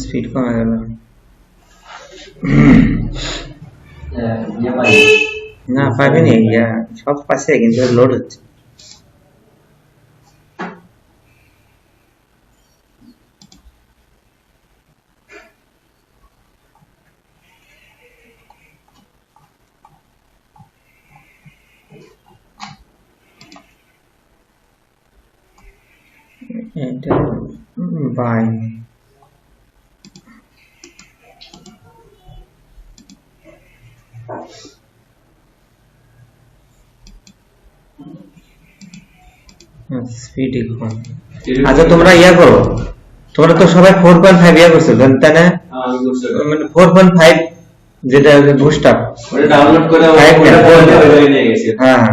Speed কমে গেল না পাবেনি সব পাশে কিন্তু লোড হচ্ছে এটা বাই স্পিড কম আচ্ছা তোমরা ইয়া করো তোমরা তো সবাই 4.5 ইয়া করছো তাই না মানে 4.5 যেটা বুস্ট আপ ওটা ডাউনলোড করে ওটা নিয়ে গেছি হ্যাঁ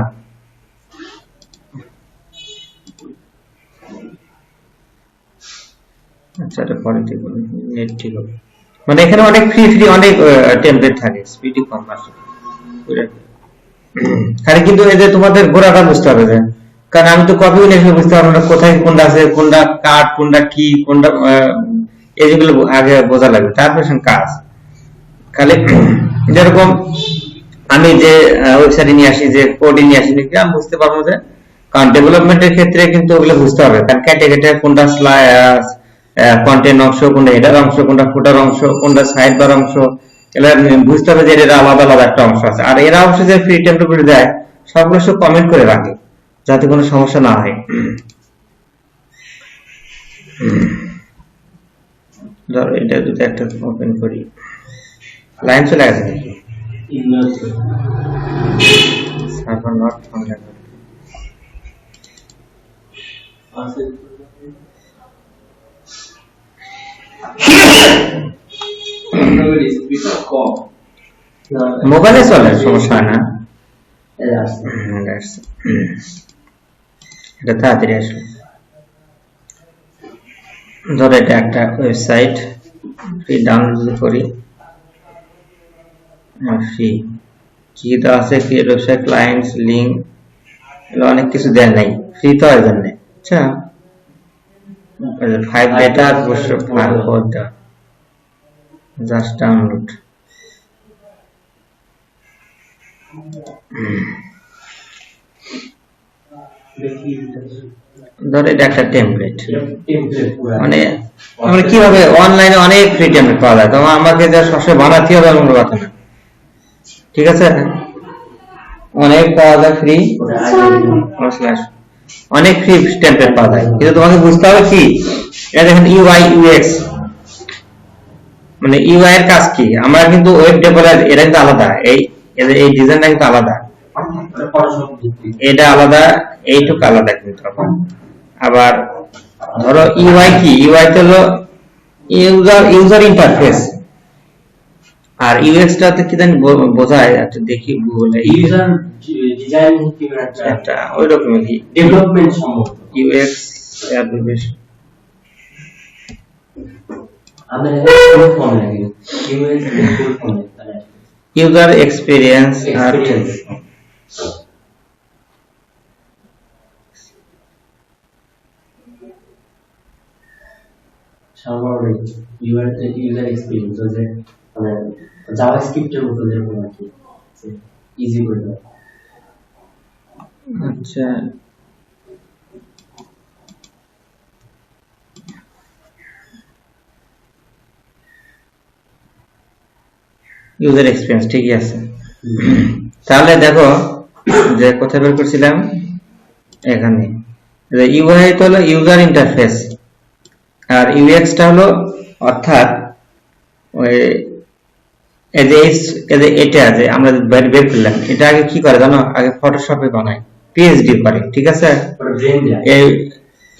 আচ্ছা এটা পরে ঠিক হবে নেট ঠিক হবে মানে এখানে অনেক ফ্রি অনেক টেমপ্লেট থাকে স্পিডই কম আসে খালি কিন্তু এই যে তোমাদের গোড়াটা বুঝতে হবে যে কারণ আমি তো কপি লিখে বুঝতে পারবো না কোথায় কোনটা আছে কোনটা কাট কোনটা কি কোনটা এইগুলো আগে বোঝা লাগবে তারপর কাজ খালি যেরকম আমি যে ওয়েবসাইটে নিয়ে আসি যে কোডে নিয়ে আসি আমি বুঝতে পারবো যে কারণ ডেভেলপমেন্টের ক্ষেত্রে কিন্তু ওগুলো বুঝতে হবে কারণ ক্যাটাগরি কোনটা কন্টেন্ট অংশ কোনটা হেডার অংশ কোনটা ফুটার অংশ কোনটা সাইড বার অংশ এগুলো বুঝতে হবে যে এর আলাদা আলাদা একটা অংশ আছে আর এরা অংশ যে ফ্রি টেমপ্লেট দেয় সবগুলো সব কমেন্ট করে রাখে যাতে কোনো সমস্যা না হয় ধরো এটা যদি একটা ওপেন করি লাইন চলে আসে নাকি সার্ভার নট ফাউন্ড মোবাইলে চলে সমস্যা না এটা তাড়াতাড়ি আসবে ধরো এটা একটা ওয়েবসাইট ফ্রি ডাউনলোড করি ফ্রি কি তো আছে ক্রিয়েট ওয়েবসাইট ক্লায়েন্টস লিংক এগুলো অনেক কিছু দেয় নাই ফ্রি তো এর জন্য আচ্ছা 5 ডেটা অবশ্য file for the just download ধরো এটা একটা টেমপ্লেট মানে আমরা কিভাবে অনলাইনে অনেক ফ্রি টেমপ্লেট পাওয়া যায় তো আমাকে যা সবসময় বানাতে হবে এমন কথা না ঠিক আছে অনেক পাওয়া যায় ফ্রি অনেক ফ্রি টেমপ্লেট পাওয়া যায় কিন্তু তোমাকে বুঝতে হবে কি এটা দেখেন ইউআই ইউএক্স মানে ইউআই এর কাজ কি আমরা কিন্তু ওয়েব ডেভেলপার এটা কিন্তু আলাদা এই ডিজাইনটা কিন্তু আলাদা এটা আলাদা এইটুকু আলাদা কিন্তু আবার ধরো ইউআই কি ইউআই তো হলো ইউজার ইন্টারফেস আর ইউএক্স টাতে কি জানি বোঝায় আচ্ছা দেখি গুগলে ইউজার ডিজাইন কি একটা ওই রকম কি ডেভেলপমেন্ট সম্ভবত ইউএক্স অ্যাপ্লিকেশন আমাদের ফুল ফর্ম লাগে ইউএক্স ফুল ফর্ম লাগে ইউজার এক্সপেরিয়েন্স আর সামগ্রিক ইউজার এক্সপেরিয়েন্স যে মানে জাভাস্ক্রিপ্টের মতো যেরকম আর কি ইজি করে দেয় আচ্ছা ইউজার এক্সপেরিয়েন্স ঠিকই আছে তাহলে দেখো যে কোথায় বের করছিলাম এখানে ইউআই তো হলো ইউজার ইন্টারফেস আর ইউএক্স টা হলো অর্থাৎ ওই এটা যে আমরা বের করলাম এটা আগে কি করে জানো আগে ফটোশপে বানায় পিএইচডি করে ঠিক আছে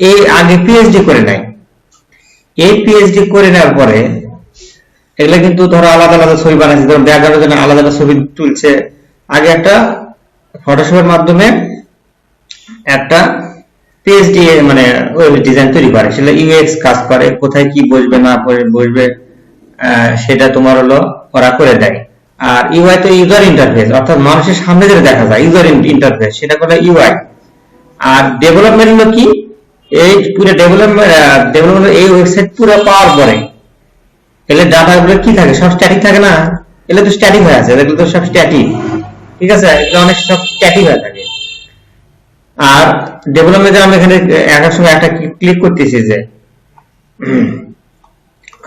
এই আগে পিএইচডি করে নাই এই পিএইচডি করে নেওয়ার পরে এগুলা কিন্তু ধরো আলাদা আলাদা ছবি বানাচ্ছে ধরো ব্যাকগ্রাউন্ডের জন্য আলাদা আলাদা ছবি তুলছে আগে একটা ফটোশপের মাধ্যমে একটা পিএইচডি মানে ওয়েব ডিজাইন তৈরি করে সেটা ইউএক্স কাজ করে কোথায় কি বসবে না বসবে সেটা তোমার হলো ওরা করে দেয় আর ইউআই তো ইউজার ইন্টারফেস অর্থাৎ মানুষের সামনে যেটা দেখা যায় ইউজার ইন্টারফেস সেটা করে ইউআই আর ডেভেলপমেন্ট হলো কি, এই পুরো ডেভেলপমেন্ট এই ওয়েবসাইট পুরো পাওয়ার পরে এলে ডাটাগুলো কি থাকে, সব স্ট্যাটিক থাকে না, এগুলো তো স্ট্যাটিক হয়ে আছে, এগুলো তো সব স্ট্যাটিক, ঠিক আছে, এগুলো অনেক সব স্ট্যাটিক হয়ে থাকে। আর ডেভেলপমেন্টে আমি এখানে একের সময় একটা ক্লিক করতেছি, যে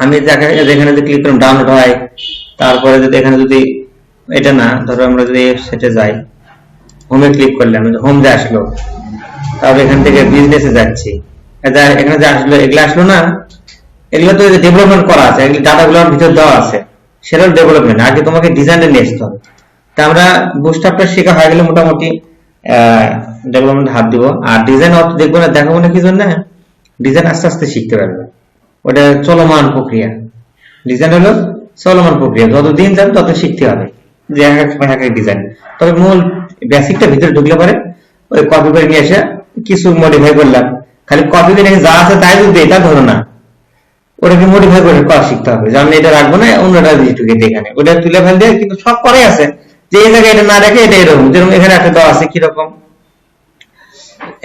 আমি যেখানে যদি ক্লিক করলাম ডাউনলোড হয়, তারপরে যদি এখানে যদি এটা না, ধরো আমরা যদি সেটে যাই, হোমে ক্লিক করলাম, হোম যে আসলো, তারপর এখান থেকে বিজনেসে যাচ্ছি, এখানে যে আসলো, এগুলো আসলো না, এগুলো তো ডেভেলপমেন্ট করা আছে, এগুলো ডাটাগুলো ভিতর দেওয়া আছে, সেটাও ডেভেলপমেন্ট। আগে তোমাকে ডিজাইনে নিয়ে আসতে হবে। তা আমরা বুস্টআপটা শেখা হয়ে গেলে মোটামুটি ডেভেলপমেন্ট হাত দিব। আর ডিজাইন অত দেখবো না, দেখাবো না, কি জন্য? ডিজাইন আস্তে আস্তে শিখতে পারবে, ওটা চলমান প্রক্রিয়া। ডিজাইন হলো চলমান প্রক্রিয়া, যতদিন যাবে তত শিখতে হবে যে এক ডিজাইন। তবে মূল বেসিকটা ভিতরে ঢুকলে পরে ওই কপি করে নিয়ে এসে কিছু মডিফাই করলাম, খালি কপি করে যা আছে তাই যদি এটা ধরো না, ওটাকে মডিফাই করে করা শিখতে হবে, যে আমি এটা রাখবো না, অন্যটা ঢুকে এখানে ওটা তুলে ফেল দিয়ে, কিন্তু সব করে আছে যে এই জায়গায় এটা না রেখে এটা এরকম, যেরকম এখানে একটা দেওয়া আছে কিরকম,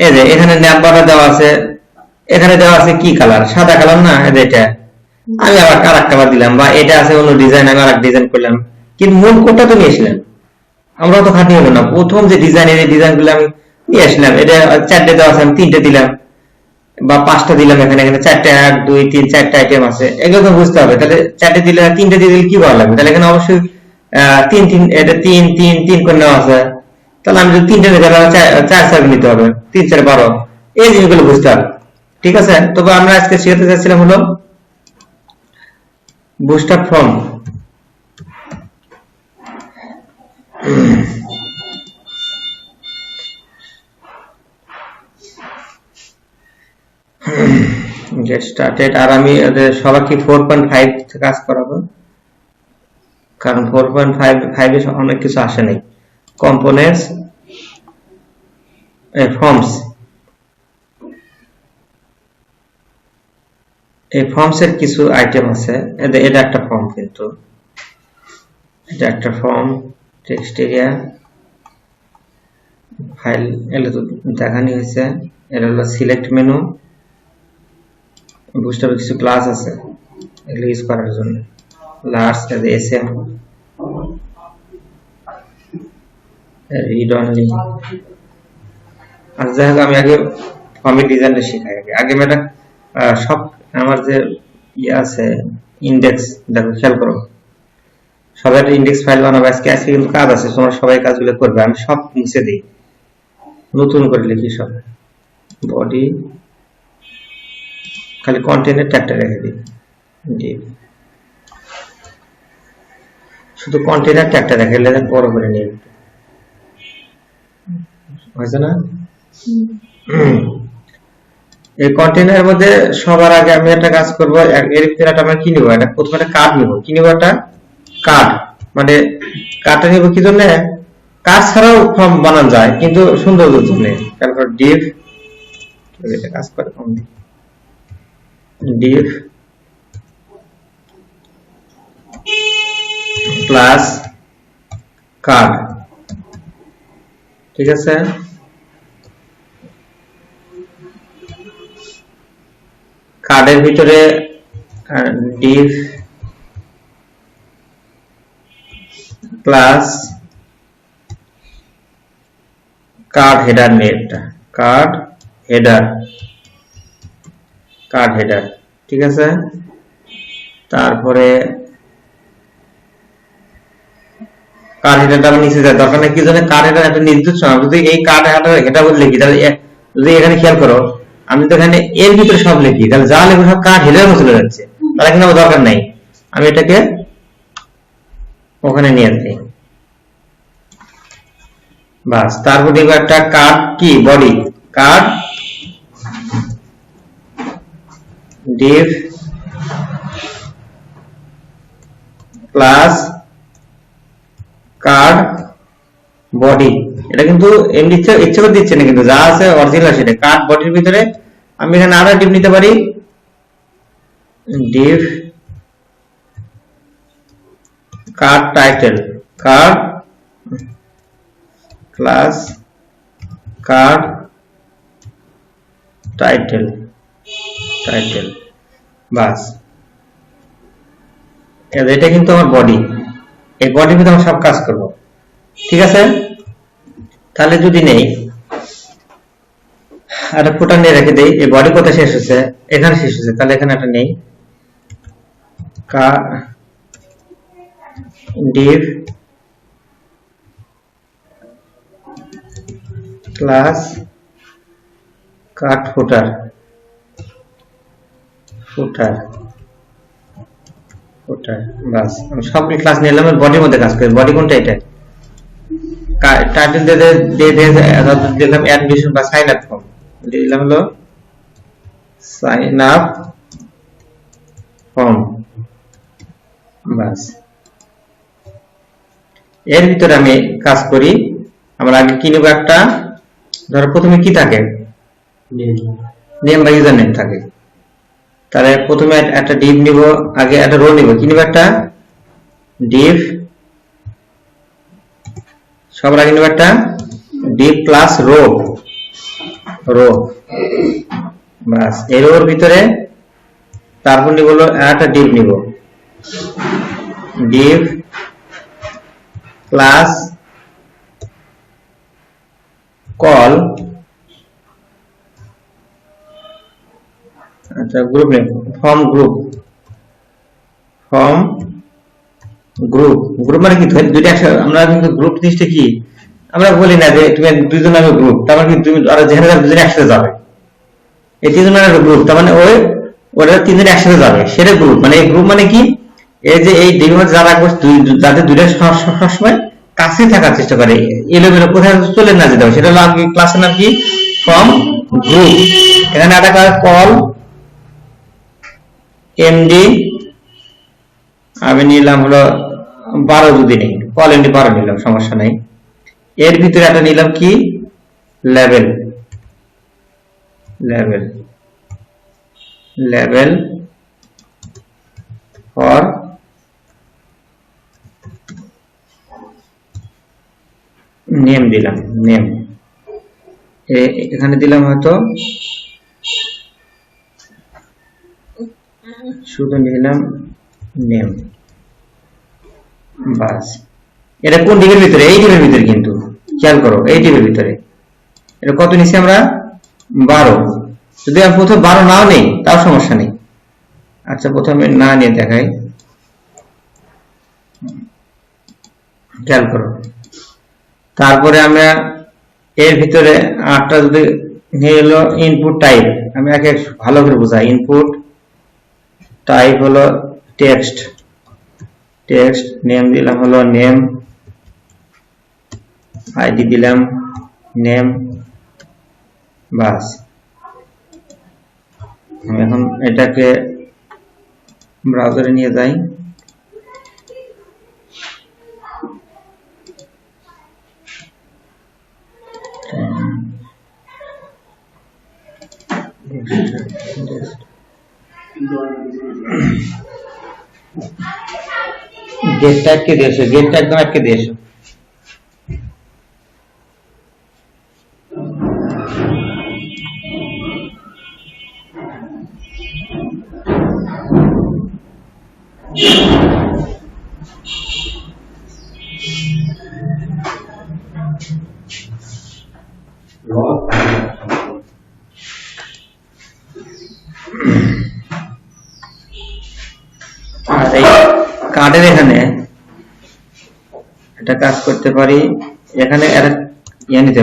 এই যে এখানে নাম্বারটা দেওয়া আছে, এখানে দেওয়া আছে কি কালার, সাদা কালার না, এটা আমি আবার আর একটা বার দিলাম, বা এটা আছে অন্য ডিজাইন, আমি আর এক ডিজাইন করলাম, কিন্তু মূল কোডটা তো নিয়ে আসলাম। আমরা তো খাটি হলো না, প্রথম যে ডিজাইন, এই ডিজাইন গুলো আমি নিয়ে আসলাম, এটা 4টে দেওয়া আছে, আমি 3টে দিলাম বা 5টা দিলাম, এখানে 4টে 1 2 3 4টে আইটেম আছে, এগুলো তো বুঝতে হবে। তাহলে 4টে দিলে 3টে দিয়ে দিলে কি ভালো লাগবে, তাহলে এখানে অবশ্যই 3 3 এটা 3 3 3 করে নেওয়া আছে, তাহলে আমি যদি 3টে নিতে হবে 4 4 নিতে হবে, 3 4 12, এই জিনিসগুলো বুঝতে হবে, ঠিক আছে। তবে আমরা আজকে শিখাতে চাচ্ছিলাম হলো বুস্টআপ ফর্ম। Get started. আর আমি সবাইকে 4.5 কাজ করাবো, কারণ 4.5 এ অনেক কিছু আসে নাই। কম্পোনেন্টস, ফর্মস, এই ফর্মস এর কিছু আইটেম আছে, এটা একটা ফর্ম, কিন্তু এটা একটা ফর্ম, টেক্সট এরিয়া, ফাইল, এগুলো তো দেখানি হয়েছে। এটা হলো সিলেক্ট মেনু, বুস্টআপে কিছু ক্লাস আছে এগুলো ইউজ করার জন্য, লার্জ এসএম, রিড অনলি। আর যাই হোক, আমি আগে ফর্মের ডিজাইনটা শিখাই। আগে মেয়েটা সব আমার যে ইয়ে আছে ইন্ডেক্স, দেখো খেয়াল করো, সবাই একটা ইন্ডেক্স ফাইল বানাবো আজকে। আজকে কিন্তু কাজ আছে, তোমরা সবাই কাজগুলো করবে, আমি সব মুছে দিই, নতুন করে লিখি সব। বডি, খালি কন্টেন্টের ট্যাগটা রেখে দিই, শুধু কন্টেনার ট্যাগটা রেখে দিলে বড় করে নিয়ে হয়েছে না। এই কন্টেনারের মধ্যে সবার আগে আমি একটা কাজ করবো, এর ভিতরে একটা আমরা কি নিবো, একটা প্রথমে একটা কার্ড নিবো। কি নিবো? একটা কার্ড। মানে কার্ডটা নিবো কি জন্য? কার্ড ছাড়াও ফর্ম বানানো যায়, কিন্তু সৌন্দর্যের জন্য। তারপর ডিভ, এটা কাজ করে ডিভ প্লাস কার্ড, ঠিক আছে। কার্ডের ভিতরে div প্লাস কার্ড হেডার নেটটা, কার্ড হেডার, ঠিক আছে। তারপরে কার্ড হেডারটা নিচে যায়, দরকার নেই, কি জন্য কার্ড হেডার একটা নির্দিষ্ট, যদি এই কার্ড হেডার বলে লিখি, তাহলে যদি এখানে খেয়াল করো, আমি তো এখানে এর ভিতরে সব লিখি, তাহলে যা লেখো সব কার্ড হেডার চলে যাচ্ছে, তাহলে কিন্তু আমার দরকার নাই। আমি এটাকে ওখানে নিয়ে আসি, বাস। তারপর দেখবো একটা কার্ড কি body, card div plus card body. এটা কিন্তু এমনি ইচ্ছে করে দিচ্ছে না, কিন্তু যা আছে অরিজিনাল সেটা। কার্ড বডির ভিতরে আমি এখানে আরো ডিভ নিতে পারি, div card title, card plus card title title বাস। এটা কিন্তু আমার বডি, এই বডির ভিতরে আমরা সব কাজ করব। ঠিক আছে, তাহলে যদি নেই একটা ফুটার নিয়ে রেখে দেই, এই বডি কোথায় শেষ হচ্ছে, এখানে শেষ হচ্ছে, তাহলে এখানে একটা নেই div ক্লাস কাট ফুটার ফুটার ফুটার বাস। আমি সবগুলো ক্লাস নিলাম, বডির মধ্যে কাজ করি। বডি কোনটা? এটা টাইটেল দিয়ে দিলাম অ্যাডমিশন বা সাইন আপ ফর্ম, দিলাম হলো সাইন আপ ফর্ম বাস। এর ভিতরে আমি কাজ করি। আমরা আগে কি নেব, একটা ধরো প্রথমে কি থাকে, নেম বা ইউজার নেম থাকে। তাহলে প্রথমে একটা ডিভ নিব, আগে একটা রো নিব। কি নিব? একটা ডিভ, সবার আগে নিব একটা ডিভ প্লাস রো রো বাস। এই রোর ভিতরে তারপর নিব হলো একটা ডিভ নিব, ডিভ ক্লাস কল, আচ্ছা group name form group group মানে কি দুইটা একসাথে। আমরা কিন্তু গ্রুপ জিনিসটা কি আমরা বলি না যে তুমি দুইজন আমি গ্রুপ, তার মানে কি তুমি আর যেখানে যাবে দুজন একসাথে যাবে, এই তিনজনের একটা গ্রুপ, তার মানে ওরা তিনজন একসাথে যাবে, সেটা গ্রুপ। মানে এই গ্রুপ মানে কি, এই যে এই ডিভিশন যারা যাদের দুইটা সবসময় কাছে থাকার চেষ্টা করে, এলোমেলো কোথায় চলে না যেতে হবে, সেটা হলো আমি ক্লাসের নাম কি ফ্রম গ্রুপ। এখানে একটা কল এমডি আমি নিলাম হলো 12, যদি নেই কল এমডি 12 নিলাম, সমস্যা নাই। এর ভিতরে একটা নিলাম কি level level level for name দিলাম, নেম এখানে দিলাম হয়তো শুধু নিলাম নেম বাস। এটা কোন ডিবের ভিতরে? এই ডিবের ভিতরে, কিন্তু খেয়াল করো এই ডিবের ভিতরে এটা কত নিছি আমরা 12। যদি আমি প্রথমে 12 নাও নেই তাও সমস্যা নেই। আচ্ছা প্রথমে না নিয়ে দেখাই, খেয়াল করো। তারপরে আমরা এর ভিতরে 8টা যদি নিয়ে এলো ইনপুট টাইপ, আমি আগে ভালো করে বোঝাই। ইনপুট টাইপ হলো টেক্সট, টেক্সট নেম দিলাম হলো নেম, আইডি দিলাম নেম বাস। আমি এখন এটাকে ব্রাউজারে নিয়ে যাই, গেটটা আটকে দিয়েছো, গেটটা একদম আটকে দিয়েছো। আর এই কার্ডের এখানে একটা কাজ করতে পারি, এখানে একটা নিতে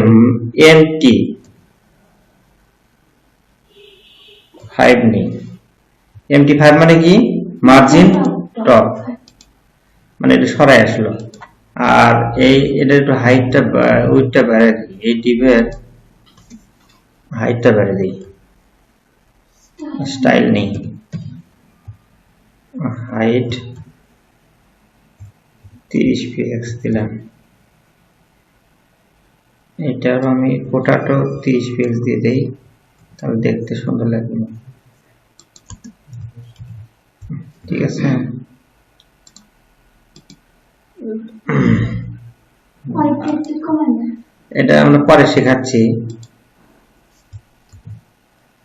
এমটি 5 নেই। এমটি 5 মানে কি মার্জিন টপ, মানে এটা সরাই আসলো। আর এটা একটু হাইটটা উইডটা বাড়াই দিই, এই ডিভের হাইটটা বাড়াই দিই, স্টাইল নেই, হাইট 30 px দিলাম। এটার আমি পোটাটো 30 px দিয়ে দেই, তাহলে দেখতে সুন্দর লাগবে। ঠিক আছে, এটা আমরা পরে শেখাচ্ছি।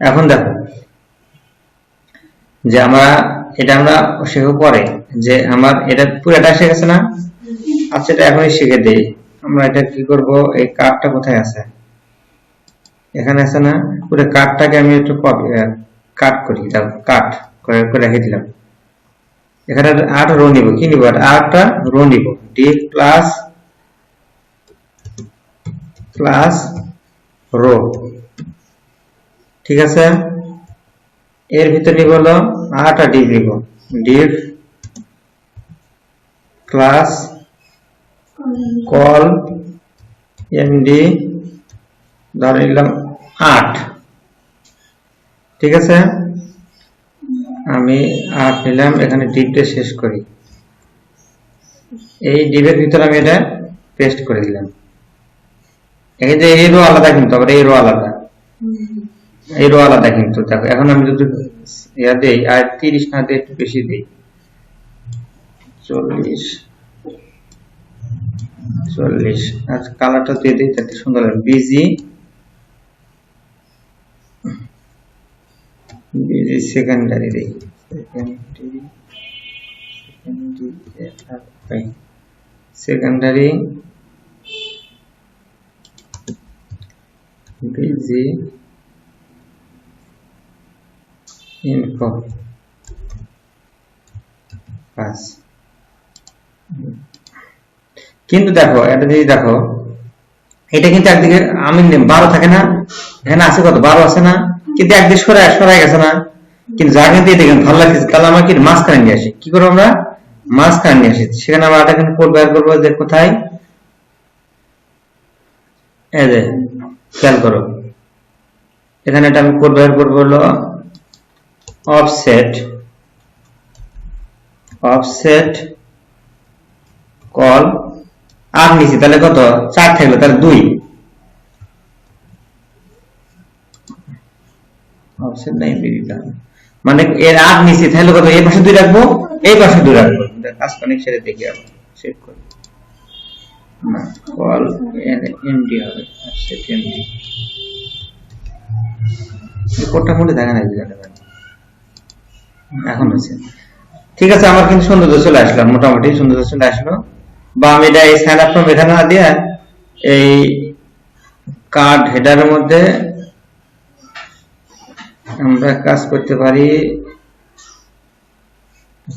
এখন দেখো যে এটা আমরা শেখো পরে, যে আমার এটা পুরোটা শিখে গেছে না। আচ্ছা, এটা এখনই শিখে দেই। আমরা এটা কি করব, এই কার্ডটা কোথায় আছে, এখানে আছে না। পুরো কার্ডটাকে আমি একটু কাট করি, কাট করে রেখে দিলাম। এখানে 8 রো নিব, কি নিব, 8টা রো নিব, ডি প্লাস রো, ঠিক আছে। এর ভিতরে নিব হলো 8টা ডিভ নিব, ডিভ ক্লাস কল এমডি ধরে নিলাম 8, ঠিক আছে। আমি 8 নিলাম, এখানে ডিভটা শেষ করি। এই ডিভের ভিতরে আমি এটা পেস্ট করে দিলাম। এই যে এই রো আলাদা, কিন্তু আবার এই রো আলাদা, এই রো আলাদা কিন্তু। দেখো এখন আমি যদি ইয়া দেই, আর 30 না দিয়ে একটু বেশি দিই, 40, আর কালারটা দিয়ে দিই যাতে সুন্দর লাগে। বিজি সেকেন্ডারি দেই, সেকেন্ডারি বিজি ইনফো পাস। কিন্তু দেখো এটা যদি দেখো, এটা কিন্তু একদিকে আমি 12 থাকে না, এখানে আছে কত, 12 আছে না, কিন্তু একদিকে সরাই গেছে না। কিন্তু যা কিন্তু এটা ভালো লাগছে, তাহলে আমরা কি মাঝখানে নিয়ে আসি, কি করবো আমরা মাঝখানে নিয়ে আসি। সেখানে আমরা এখানে কোড বের করবো, যে কোথায়, এই যে খেয়াল করো, এখানে এটা আমি কোড বের করবো হলো অফসেট কল, আর নিচে তাহলে কত, 4 থাকলো, তাহলে 2, অফসেট নাই দিলাম, মানে এর আর নিচে তাহলে কত, এই পাশে 2 রাখবো, এই পাশে 2 রাখবো। কাজ অনেক সেরে দেখি, আবার সেভ করি না, কল এমডি হবে, অফসেট এমডি। কোডটা মনে দেখা নাই, এখন হচ্ছে ঠিক আছে। আমার কিন্তু সৌন্দর্য চলে আসলো, মোটামুটি সৌন্দর্য চলে আসলো। বা আমি এটা এই সাইন আপ ফর্ম এখানে না দিয়ে এই কার্ড হেডারের মধ্যে আমরা কাজ করতে পারি।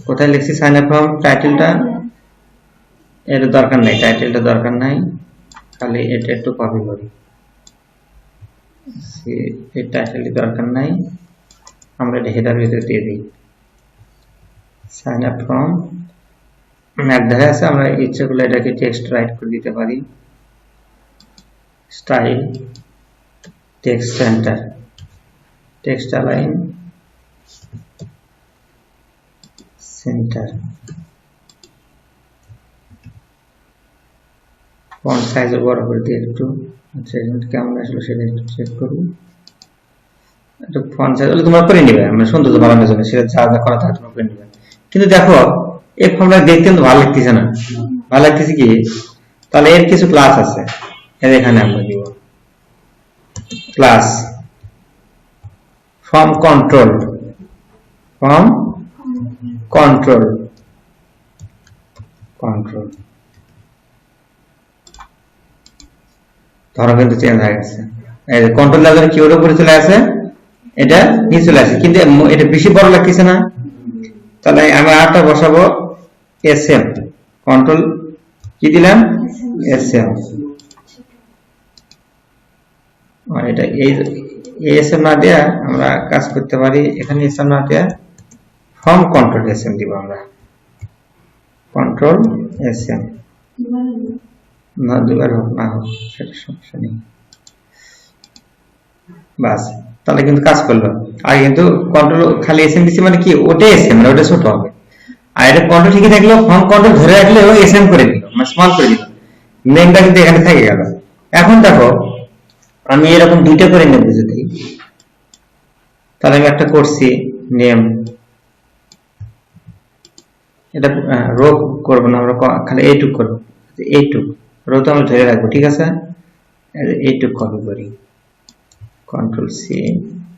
কোথায় লিখছি সাইন আপ ফর্ম, টাইটেলটা এর দরকার নাই, টাইটেলটা দরকার নাই, খালি এটা একটু কপি করি, এই টাইটেলটি দরকার নাই, আমরা এটা হেডার ভিতরে দিয়ে দিই। সাইন আপ ফর্ম এক ধারে আছে, আমরা ইচ্ছে করলে এটাকে টেক্সট রাইট করে দিতে পারি, style text centre, text align centre, font size বড় করে দিয়ে একটু, আচ্ছা কেমন আসলে সেটা একটু চেক করি। একটু ফন্ট সাইজ তোমরা করে নিবে, আমরা সৌন্দর্য বাড়ানোর জন্য সেটা যা যা করা থাকে তোমরা করে নিবে। কিন্তু দেখো এই ফর্মটা দেখতে কিন্তু ভালো লাগতেছে না, ভালো লাগতেছে কি, তাহলে এর কিছু ক্লাস আছে, এর এখানে আমরা দিব ক্লাস ফর্ম কন্ট্রোল, ধরো কিন্তু চেঞ্জ হয়ে গেছে, এই যে কন্ট্রোল লেভেল কিওয়ার্ড উপরে চলে আসে, এটা নিচে চলে আসে, কিন্তু এটা বেশি বড় লাগতেছে না। তাহলে আমি আরটা বসাবো এসএম, কন্ট্রোল কি দিলাম, এসএম, আর এটা এই এসএম না দেয়া আমরা কাজ করতে পারি, এখানে এসএম না দেয়া ফর্ম কন্ট্রোল এসএম দিব আমরা, কন্ট্রোল এসএম, না দুবার হোক না হোক সেটা সমস্যা নেই, বাস। তাহলে কিন্তু কাজ করলো। আর কিন্তু কন্ট্রোল খালি এসএম দিচ্ছি মানে কি, ওটাই এসএম না, ওটা ছোট হবে। আর এটা কন্ট্রোল ঠিকই থাকলো, ফর্ম কন্ট্রোল ধরে রাখলে ও এসএম করে দিল, মানে স্মল করে দিল, নেমটা কিন্তু এখানে থেকে গেল। এখন দেখো আমি এরকম দুইটা করে নেব যদি, তাহলে আমি একটা করছি নেম, এটা রো করবো না, আমরা খালি এইটুক করবো, এইটুক রো তো আমরা ধরে রাখবো, ঠিক আছে। এইটুক কপি করি, কন্ট্রোল সি,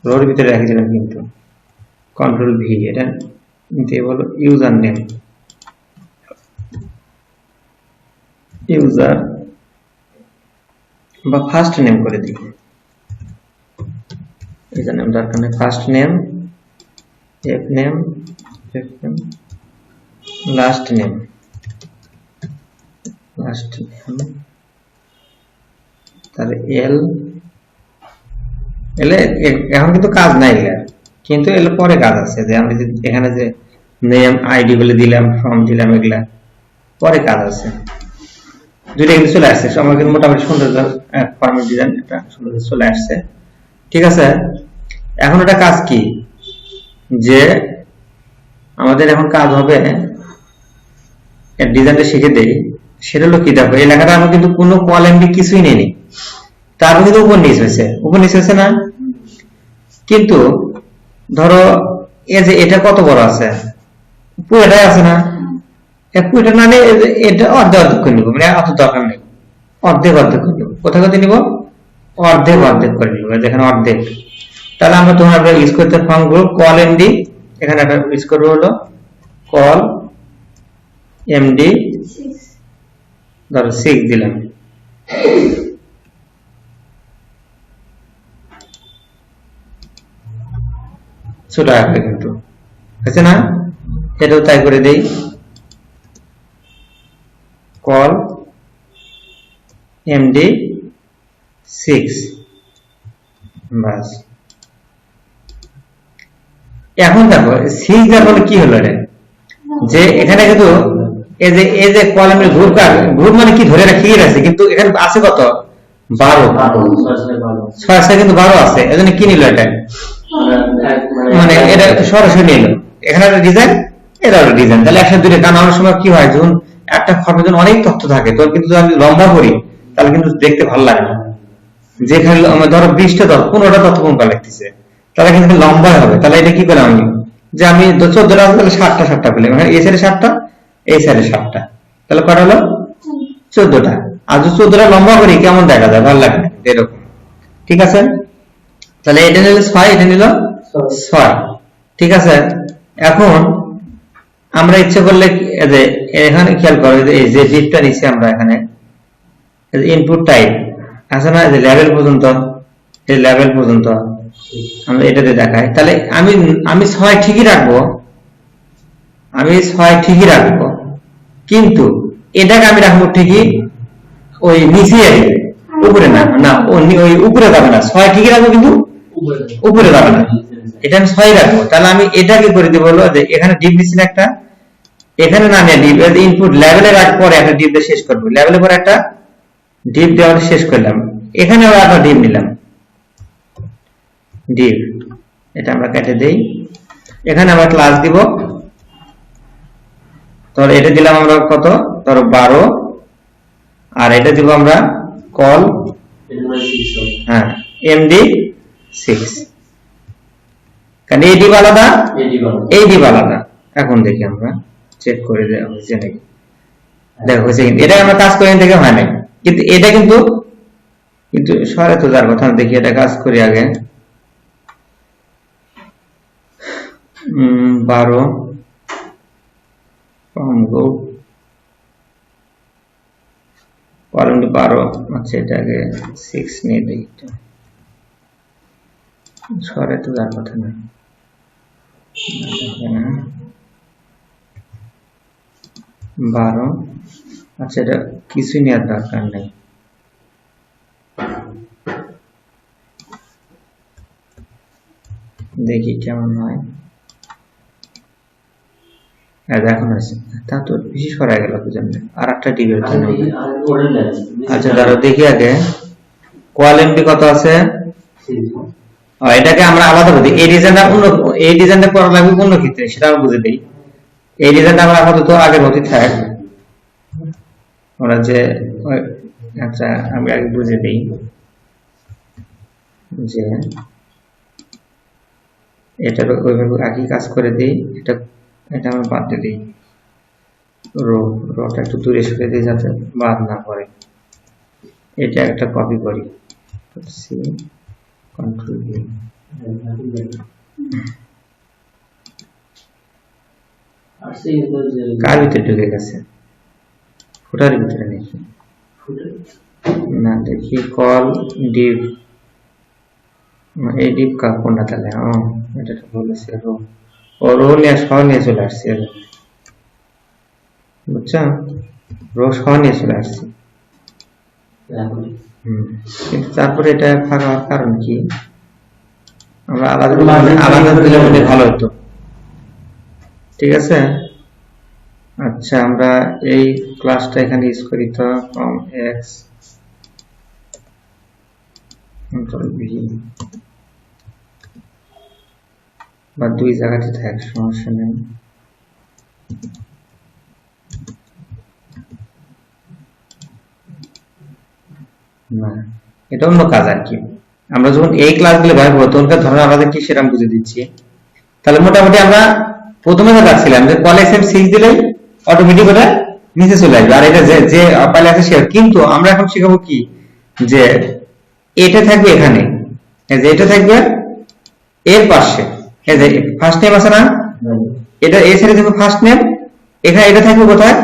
রোর ভিতরে রেখেছিলাম কিন্তু কন্ট্রোল ভি, এটা নিতে বলো ইউজার নেম, ইউজার বা ফার্স্ট নেম করে দিই, ইউজার নেম দরকার নেই, first name, F name, last name, তাহলে এল এলে এখন কিন্তু কাজ নাই এর, কিন্তু এর পরে কাজ আছে, যে আমি যদি এখানে যে নেম আইডি বলে দিলাম, ফর্ম দিলাম, এগুলা পরে কাজ আছে। দুইটা কিন্তু চলে আসছে, আমার কিন্তু মোটামুটি সুন্দর ফর্মেট ডিজাইন এটা সুন্দর চলে আসছে। ঠিক আছে, এখন এটা কাজ কি, যে আমাদের এখন কাজ হবে এর ডিজাইনটা শিখে দেই। সেটা হলো কি, দেখো এই লেখাটা আমি কিন্তু কোনো কলাম কিছুই নেই, তারপর কিন্তু উপর নিচ হয়েছে না, কিন্তু ধরো এই যে এটা কত বড় আছে, পুরোটাই আছে না, পুরোটা না নিয়ে এটা অর্ধেক করে নিব, মানে অত দরকার নেই, অর্ধেক করে নিব। কোথায় কোথায় নিব, অর্ধেক করে নিব, যেখানে অর্ধেক। তাহলে আমরা তোমরা ইউজ করতে ফর্ম গ্রুপ কল এমডি, এখানে একটা ইউজ করবো হলো কল এমডি, ধরো 6 দিলাম, ছোট আকারে কিন্তু আছে না, এটাও তাই করে দেই, কল এমডি 6, বাস। এখন দেখো 6 যখন কি হলো রে, যে এখানে কিন্তু এই যে কলামের গ্রুপ মানে কি ধরে রাখি আছে, কিন্তু এখানে আছে কত 12, 6 কিন্তু 12 আছে, এজন্য কি নিল এটা, মানে এটা সরাসরি নিল, এখানে একটা ডিজাইন, এটা একটা ডিজাইন, তাহলে একসাথে দুটো। কারণ অনেক সময় কি হয়, যখন একটা ফর্মে যখন অনেক তথ্য থাকে, তখন কিন্তু যদি আমি লম্বা করি তাহলে কিন্তু দেখতে ভালো লাগে না। যেখানে ধরো 20টা 15টা তথ্য কোনটা লিখতেছে, তাহলে কিন্তু লম্বা হবে। তাহলে এটা কি পেলাম আমি, যে আমি 14টা আছে, তাহলে 7টা পেলাম, এখানে এই সাইডে 7টা, এই সাইডে 7টা, তাহলে কটা হলো 14টা। আর যদি 14টা লম্বা করি কেমন দেখা যায়, ভালো লাগে এরকম। ঠিক আছে, তাহলে এটা নিল 6, এটা নিল 6। ঠিক আছে, এখন আমরা ইচ্ছে করলে যে এখানে খেয়াল করো, এই যে ডিপটা নিচ্ছি আমরা এখানে, ইনপুট টাইপ আছে না, যে লেভেল পর্যন্ত, এই লেভেল পর্যন্ত আমরা এটাতে দেখাই। তাহলে আমি 6 ঠিকই রাখবো, কিন্তু এটাকে আমি রাখবো ঠিকই ওই নিচে, উপরে না, ওই উপরে যাবে না, 6 ঠিকই রাখবো কিন্তু উপরে যাবে না, এটা আমি 6 রাখবো। তাহলে আমি এটাকে করে দেবো হলো যে এখানে ডিপ দিচ্ছি একটা, এখানে না নিয়ে ডিপ ইনপুট লেভেলে রাখ, পরে একটা ডিপ দিয়ে শেষ করবো, লেভেলের পরে একটা ডিপ দেওয়া শেষ করলাম, এখানে আবার একটা ডিপ নিলাম, ডিপ এটা আমরা কেটে দেই, এখানে আমরা ক্লাস দিব, তাহলে এটা দিলাম আমরা কত, ধরো 12, আর এটা দিব আমরা কল হ্যাঁ এমডি 6, কারণ এই ডিপ আলাদা, এই ডিপ আলাদা। এখন দেখি আমরা চেক করে দেওয়া হয়েছে নাকি, দেখো হয়েছে, কিন্তু এটা আমরা কাজ করে থেকে হয় নাই, কিন্তু এটা কিন্তু সরে তো যার কথা, দেখি এটা কাজ করি আগে। 12 12, আচ্ছা এটাকে 6 নিয়ে দেখি, সরে তো যার কথা না, 12, আচ্ছা এটা কিছুই নেওয়ার দরকার নেই, দেখি কেমন হয়। এখন আছে, তা তো বেশি সরা গেল বুঝলেন, আর একটা ডিবের জন্য। আচ্ছা ধরো দেখি আগে কোয়ালিটি কত আছে, এটাকে আমরা আলাদা করি, এই ডিজাইনটা করা লাগবে অন্য ক্ষেত্রে, সেটা আমরা বুঝে দিই। এই ডিজাইনটা আমরা আপাতত আগের মতোই থাক, ওরা যে আচ্ছা আমি আগে বুঝে দিই যে এটা ওইভাবে একই কাজ করে দিই, এটা আমরা বাদ দিয়ে দিই, রোটা একটু দূরে সরে দিই যাতে বাদ না পড়ে। এটা একটা কপি করি, কন্ট্রোল ভি, আর সেই কার ভিতরে ঢুকে গেছে? ফুটার ভিতরে নাকি? না দেখি কল ডিপ, এই ডিপ কা কোনটা তাহলে? এটা তো বলেছে রো, ও রো নিয়ে সহ নিয়ে চলে আসছে, বুঝছো? রো সহ নিয়ে চলে আসছে। কিন্তু তারপরে এটা ফাঁকা হওয়ার কারণ কি? আমরা আলাদা আলাদা দিলে মনে ভালো হতো। ঠিক আছে, আচ্ছা আমরা এই ক্লাসটা এখানে ইউজ করি তো ফ্রম এক্স কন্ট্রোল ভি, বা দুই জায়গাতে থাক, সমস্যা নেই। না, এটা অন্য কাজ আর কি। আমরা যখন এই ক্লাসগুলো ব্যবহার করবো তখন ধরো আমাদের কি সেরকম বুঝে দিচ্ছি। তাহলে মোটামুটি আমরা প্রথমে যা রাখছিলাম যে কল এসএম 6 দিলেই অটোমেটিক ওটা নিচে চলে আসবে, আর এটা যে ফাইল আছে সে। কিন্তু আমরা এখন শিখাবো কি, যে এটা থাকবে এখানে, এই যে এটা থাকবে এর পাশে, এই যে ফার্স্ট নেম আছে না, এটা এই সাইডে থাকবে ফার্স্ট নেম, এখানে এটা থাকবে কোথায়?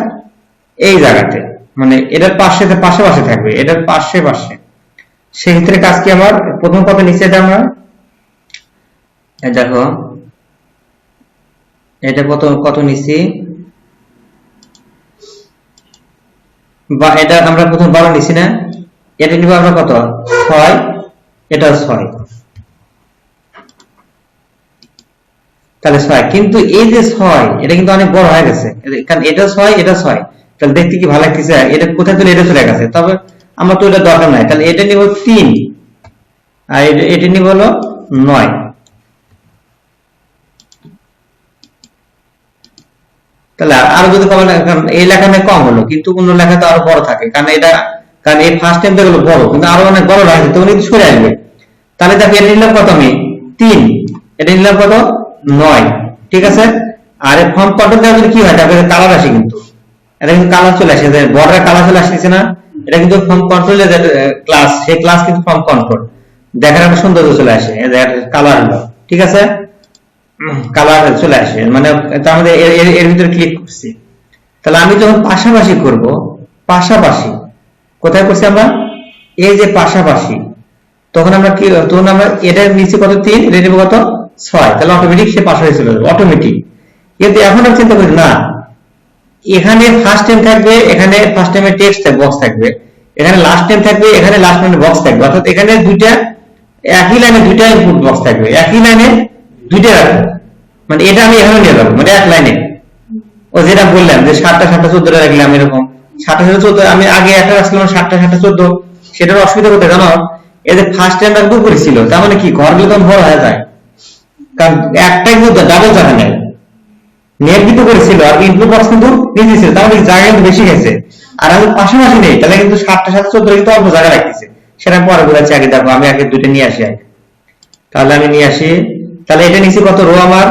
এই জায়গাতে, মানে এটার পাশে পাশে থাকবে, এটার পাশে। সেক্ষেত্রে কাজ কি আমার প্রথম কত নিচে এটা আমরা দেখো, এটা কত নিচ্ছি, বা এটা আমরা প্রথম 12 নিচ্ছি না, এটা নিব আমরা কত 6, এটা 6, তাহলে 6। কিন্তু এই যে 6 এটা কিন্তু অনেক বড় হয়ে গেছে, কারণ এটা 6 এটা 6, তাহলে দেখতে কি ভালো লাগতেছে? এটা কোথায় চলে, এটা চলে গেছে, তবে আমার তো এটা দরকার নাই। তাহলে এটা নিব 3, আর এটা নিব হলো 9। তাহলে আরো যদি কম, কারণ এই লেখাটা কম হলো, কিন্তু অন্য লেখা তো আরো বড় থাকে, কারণ এই ফার্স্ট টাইম দেখলো বড়, কিন্তু আরো অনেক বড় লাগে, তখন কিন্তু সরে আসবে। তাহলে দেখো এটা নিলাম কত আমি 3, এটা নিলাম কত 9, ঠিক আছে। আর এই ফর্ম কন্ট্রোল দেওয়া কি হয়, তারপরে কালার আসে, কিন্তু এটা কিন্তু কালার চলে আসে, বর্ডার কালার চলে আসছে না, এটা কিন্তু ফর্ম কন্ট্রোলের ক্লাস, সেই ক্লাস কিন্তু ফর্ম কন্ট্রোল, দেখার একটা সৌন্দর্য চলে আসে, কালার হলো, ঠিক আছে, কালার চলে আসে, মানে তার মধ্যে এর ভিতরে ক্লিক করছি। তাহলে আমি যখন পাশাপাশি করব, পাশাপাশি কোথায় করছি আমরা, এই যে পাশাপাশি, তখন আমরা কি, তখন আমরা এটার নিচে কত 3, এটা নেব কত 6, তাহলে অটোমেটিক সে পাশাপাশি চলে যাবে অটোমেটিক। কিন্তু এখন আমি চিন্তা করি না, এখানে ফার্স্ট টাইম থাকবে, এখানে ফার্স্ট টাইমের টেক্সট বক্স থাকবে, এখানে লাস্ট টাইম থাকবে, এখানে লাস্ট টাইমের বক্স থাকবে, অর্থাৎ এখানে দুইটা একই লাইনে দুইটা ইনপুট বক্স থাকবে, একই লাইনে দুইটা রাখবো, মানে এটা আমি এখানে নিয়ে যাবো, মানে এক লাইনে। ও যেটা বললাম যে 7টা 14টা রাখলাম, এরকম 7টা 14, আমি আগে একটা রাখছিলাম 7টা 14, সেটার অসুবিধা করতে জানো, এই যে ফার্স্ট টাইম রাখবো করেছিল, তার মানে কি ঘরগুলো তখন বড় হয়ে যায়, কারণ একটাই কিন্তু ডাবল জায়গা নেই, নেট কিন্তু করেছিল, আর ইনপুট বক্স কিন্তু নিচে ছিল, তাহলে জায়গা কিন্তু বেশি গেছে। আর আমি পাশাপাশি নেই, তাহলে কিন্তু 7টা 14 কিন্তু অল্প জায়গা রাখতেছে, সেটা পরে বলেছি। আগে দেখো আমি আগে দুইটা নিয়ে আসি আগে, তাহলে আমি নিয়ে আসি। তাহলে এটা নিচে কত রো আমার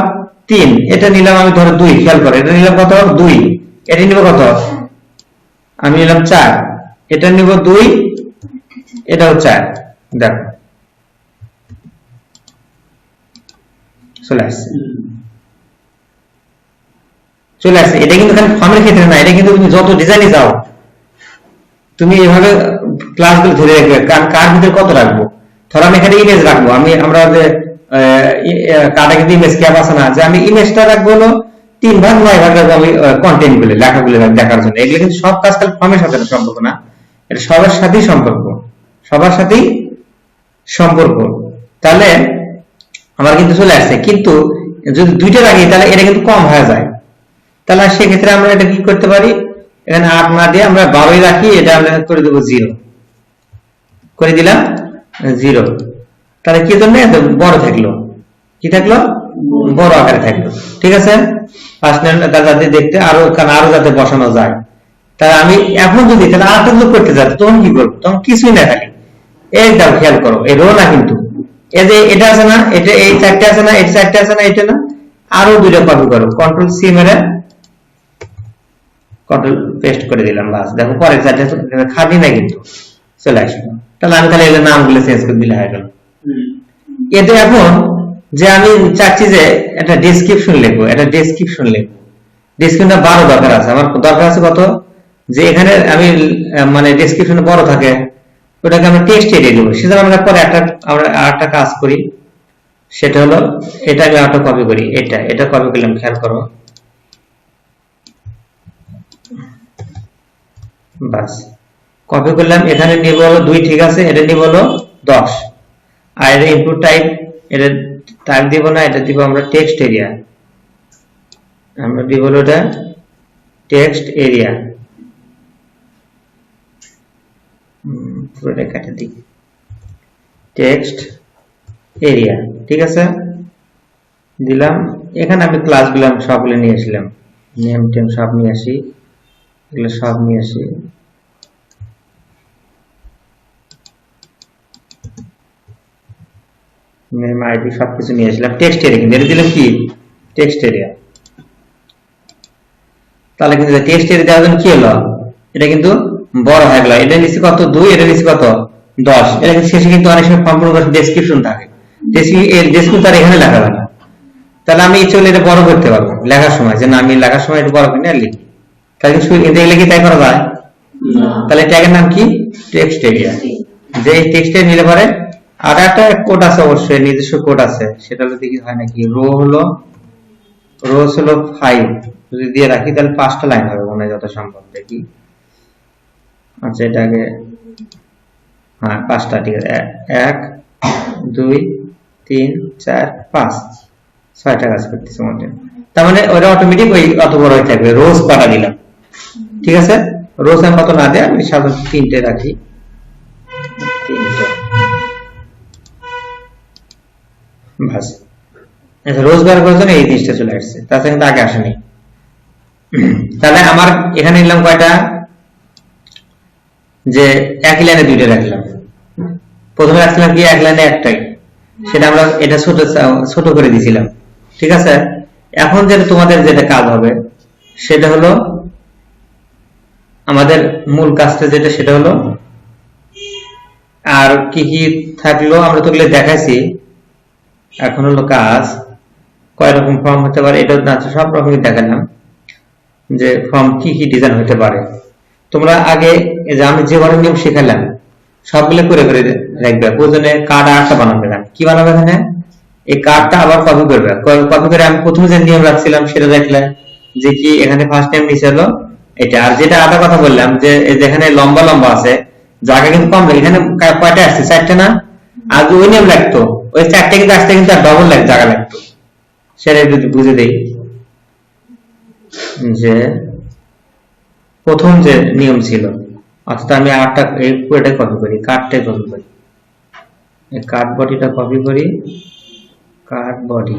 3, এটা নিলাম আমি ধরো 2, খেয়াল করে এটা নিলাম কত 2, এটা নিব কত আমি নিলাম 4, এটা নিব 2, এটাও 4, দেখো চলে আসছে। এটা কিন্তু খালি ফর্মের ক্ষেত্রে না, এটা কিন্তু তুমি যত ডিজাইনে যাও তুমি এভাবে ক্লাসগুলো ধরে রাখবে, কার ভিতরে কত রাখবো। ধরো আমি এখানে ইমেজ রাখবো, আমরা কার্ডে কিন্তু ইমেজ ক্যাপ আছে না, যে আমি ইমেজটা রাখবো হলো 3 ভাগ 9 ভাগ রাখবো আমি কন্টেন্ট গুলো, লেখাগুলো দেখার জন্য। এগুলো কিন্তু সব কাজ খালি ফর্মের সাথে সম্পর্ক না, এটা সবার সাথেই সম্পর্ক। তাহলে আমার কিন্তু চলে আসছে, কিন্তু যদি দুইটা রাখি তাহলে এটা কিন্তু কম হয়ে যায়। তাহলে সেক্ষেত্রে আমরা এটা কি করতে পারি, এখানে 8 না দিয়ে আমরা 12 রাখি, এটা আমরা করে দেবো 0 করে দিলাম 0। তাহলে কি জন্য বড় থাকলো, কি থাকলো বড় আকারে থাকলো, ঠিক আছে। পার্সোনাল যাতে দেখতে আরো যাতে বসানো যায়। তাহলে আমি এখন যদি তাহলে আরেকটা যোগ করতে যাচ্ছি, তখন কি করবো, তখন কিছুই না, খালি এই দাও, খেয়াল করো এই রো না, কিন্তু এই যে এটা আছে না, এটা এই 4টে আছে না, এই 4টে আছে না, এটা না, আরো দুইটা কপি করো, কন্ট্রোল সি মেরে কন্ট্রোল পেস্ট করে দিলাম, বাস দেখো পরে 4টে খালি না কিন্তু চলে আসলো। তাহলে আমি এর নামগুলো চেঞ্জ করে দিলে হয়ে গেল। এতে এখন যে আমি চাচ্ছি যে একটা ডেসক্রিপশন লিখবো, ডেসক্রিপশনটা 12 দরকার আছে, আমার দরকার আছে কত, যে এখানে আমি মানে ডেসক্রিপশনে বড় থাকে ওটাকে আমরা টেক্সট এরিয়া দিব। সেজন্য আমরা পরে আমরা আরেকটা কাজ করি, সেটা হলো এটা আমি আরেকটা কপি করি, এটা কপি করলাম, খেয়াল করো, বাস কপি করলাম। এখানে নিব হলো 2, ঠিক আছে, এটা নিব হলো 10, আর এটা ইনপুট টাইপ, এটা টাইপ দিব না, এটা দিব আমরা টেক্সট এরিয়া, আমরা দিব হলো এটা টেক্সট এরিয়া, পুরোটা কেটে দিই, টেক্সট এরিয়া, ঠিক আছে, দিলাম। এখানে আমি ক্লাসগুলো সবগুলো নিয়ে আসলাম, নেম টেম সব নিয়ে আসি, এগুলো সব নিয়ে আসি, নেম আইডি সবকিছু নিয়ে আসলাম, টেক্সট এরিয়া, কিন্তু এটা দিলাম কি টেক্সট এরিয়া। তাহলে কিন্তু টেক্সট এরিয়া দেওয়ার জন্য কি হলো, এটা কিন্তু বড় হয়ে গেল, এটা নিচে কত 2, এটা নিচে কত 10, এটা কিন্তু শেষে কিন্তু অনেক সময় সম্পূর্ণ ডেসক্রিপশন থাকে, ডেসক্রিপশন তার এখানে লেখা হবে না। তাহলে আমি চলে এটা বড় করতে পারবো লেখার সময়, যে না আমি লেখার সময় এটা বড় করে নিয়ে লিখি, তাহলে এটা লিখে তাই করা যায়। তাহলে ট্যাগের নাম কি টেক্সট এরিয়া, যে এই টেক্সট এরিয়া নিলে পারে। আর একটা কোড আছে, অবশ্যই নিজস্ব কোড আছে, সেটা হলো দেখি হয় নাকি, রো হলো 5, যদি দিয়ে রাখি তাহলে 5টা লাইন হবে মনে হয় যত সম্ভব, দেখি। আচ্ছা এটা আগে, হ্যাঁ 5টা, ঠিক আছে, 1 2 3 4 5 6টা কাজ করতেছে মধ্যে। তার মানে ওটা অটোমেটিক ওই অত বড় হয়ে থাকবে। রোজ কটা দিলাম, ঠিক আছে, রোজ আমি কত না দেয়, আমি সাধারণত 3টে রাখি, 3টে, বাস। আচ্ছা রোজ বার করার জন্য এই জিনিসটা চলে আসছে, তাছাড়া কিন্তু আগে আসেনি। তাহলে আমার এখানে নিলাম কয়টা, যে একই লাইনে 2টে রাখলাম, প্রথমে রাখছিলাম কি এক লাইনে একটাই, সেটা আমরা এটা ছোট করে দিয়েছিলাম, ঠিক আছে। এখন যেটা তোমাদের যেটা কাজ হবে সেটা হলো, আমাদের মূল কাজটা যেটা সেটা হলো, আর কি কি থাকলো আমরা তো ওগুলো দেখাইছি। এখন হলো কাজ, কয় রকম ফর্ম হতে পারে, এটা সব রকমই দেখালাম, যে ফর্ম কি কি ডিজাইন হতে পারে। তোমরা আগে যে আমি যে বারের নিয়ম শেখালাম সবগুলো করে করে রাখবে, প্রয়োজনে কার্ড আরেকটা বানাবে না, কি বানাবে এখানে, এই কার্ডটা আবার কপি করবে, কপি করে আমি প্রথমে যে নিয়ম রাখছিলাম সেটা দেখলে, যে কি এখানে ফার্স্ট টাইম নিচে হলো এটা। আর যেটা আরেকটা কথা বললাম, যে যেখানে লম্বা লম্বা আছে জায়গা কিন্তু কম লাগে, এখানে কয়টা আসছে 4টে না, আর ওই নিয়ম লাগতো ওই 4টে কিন্তু আসতে কিন্তু আর ডবল জায়গা লাগতো, সেটা যদি বুঝে দেই। যে প্রথম যে নিয়ম ছিল, অর্থাৎ আমি আটটা এই পুরোটাই কপি করি, কার্ডটাই কপি করি, এই কার্ড বডিটা কপি করি, কার্ড বডি,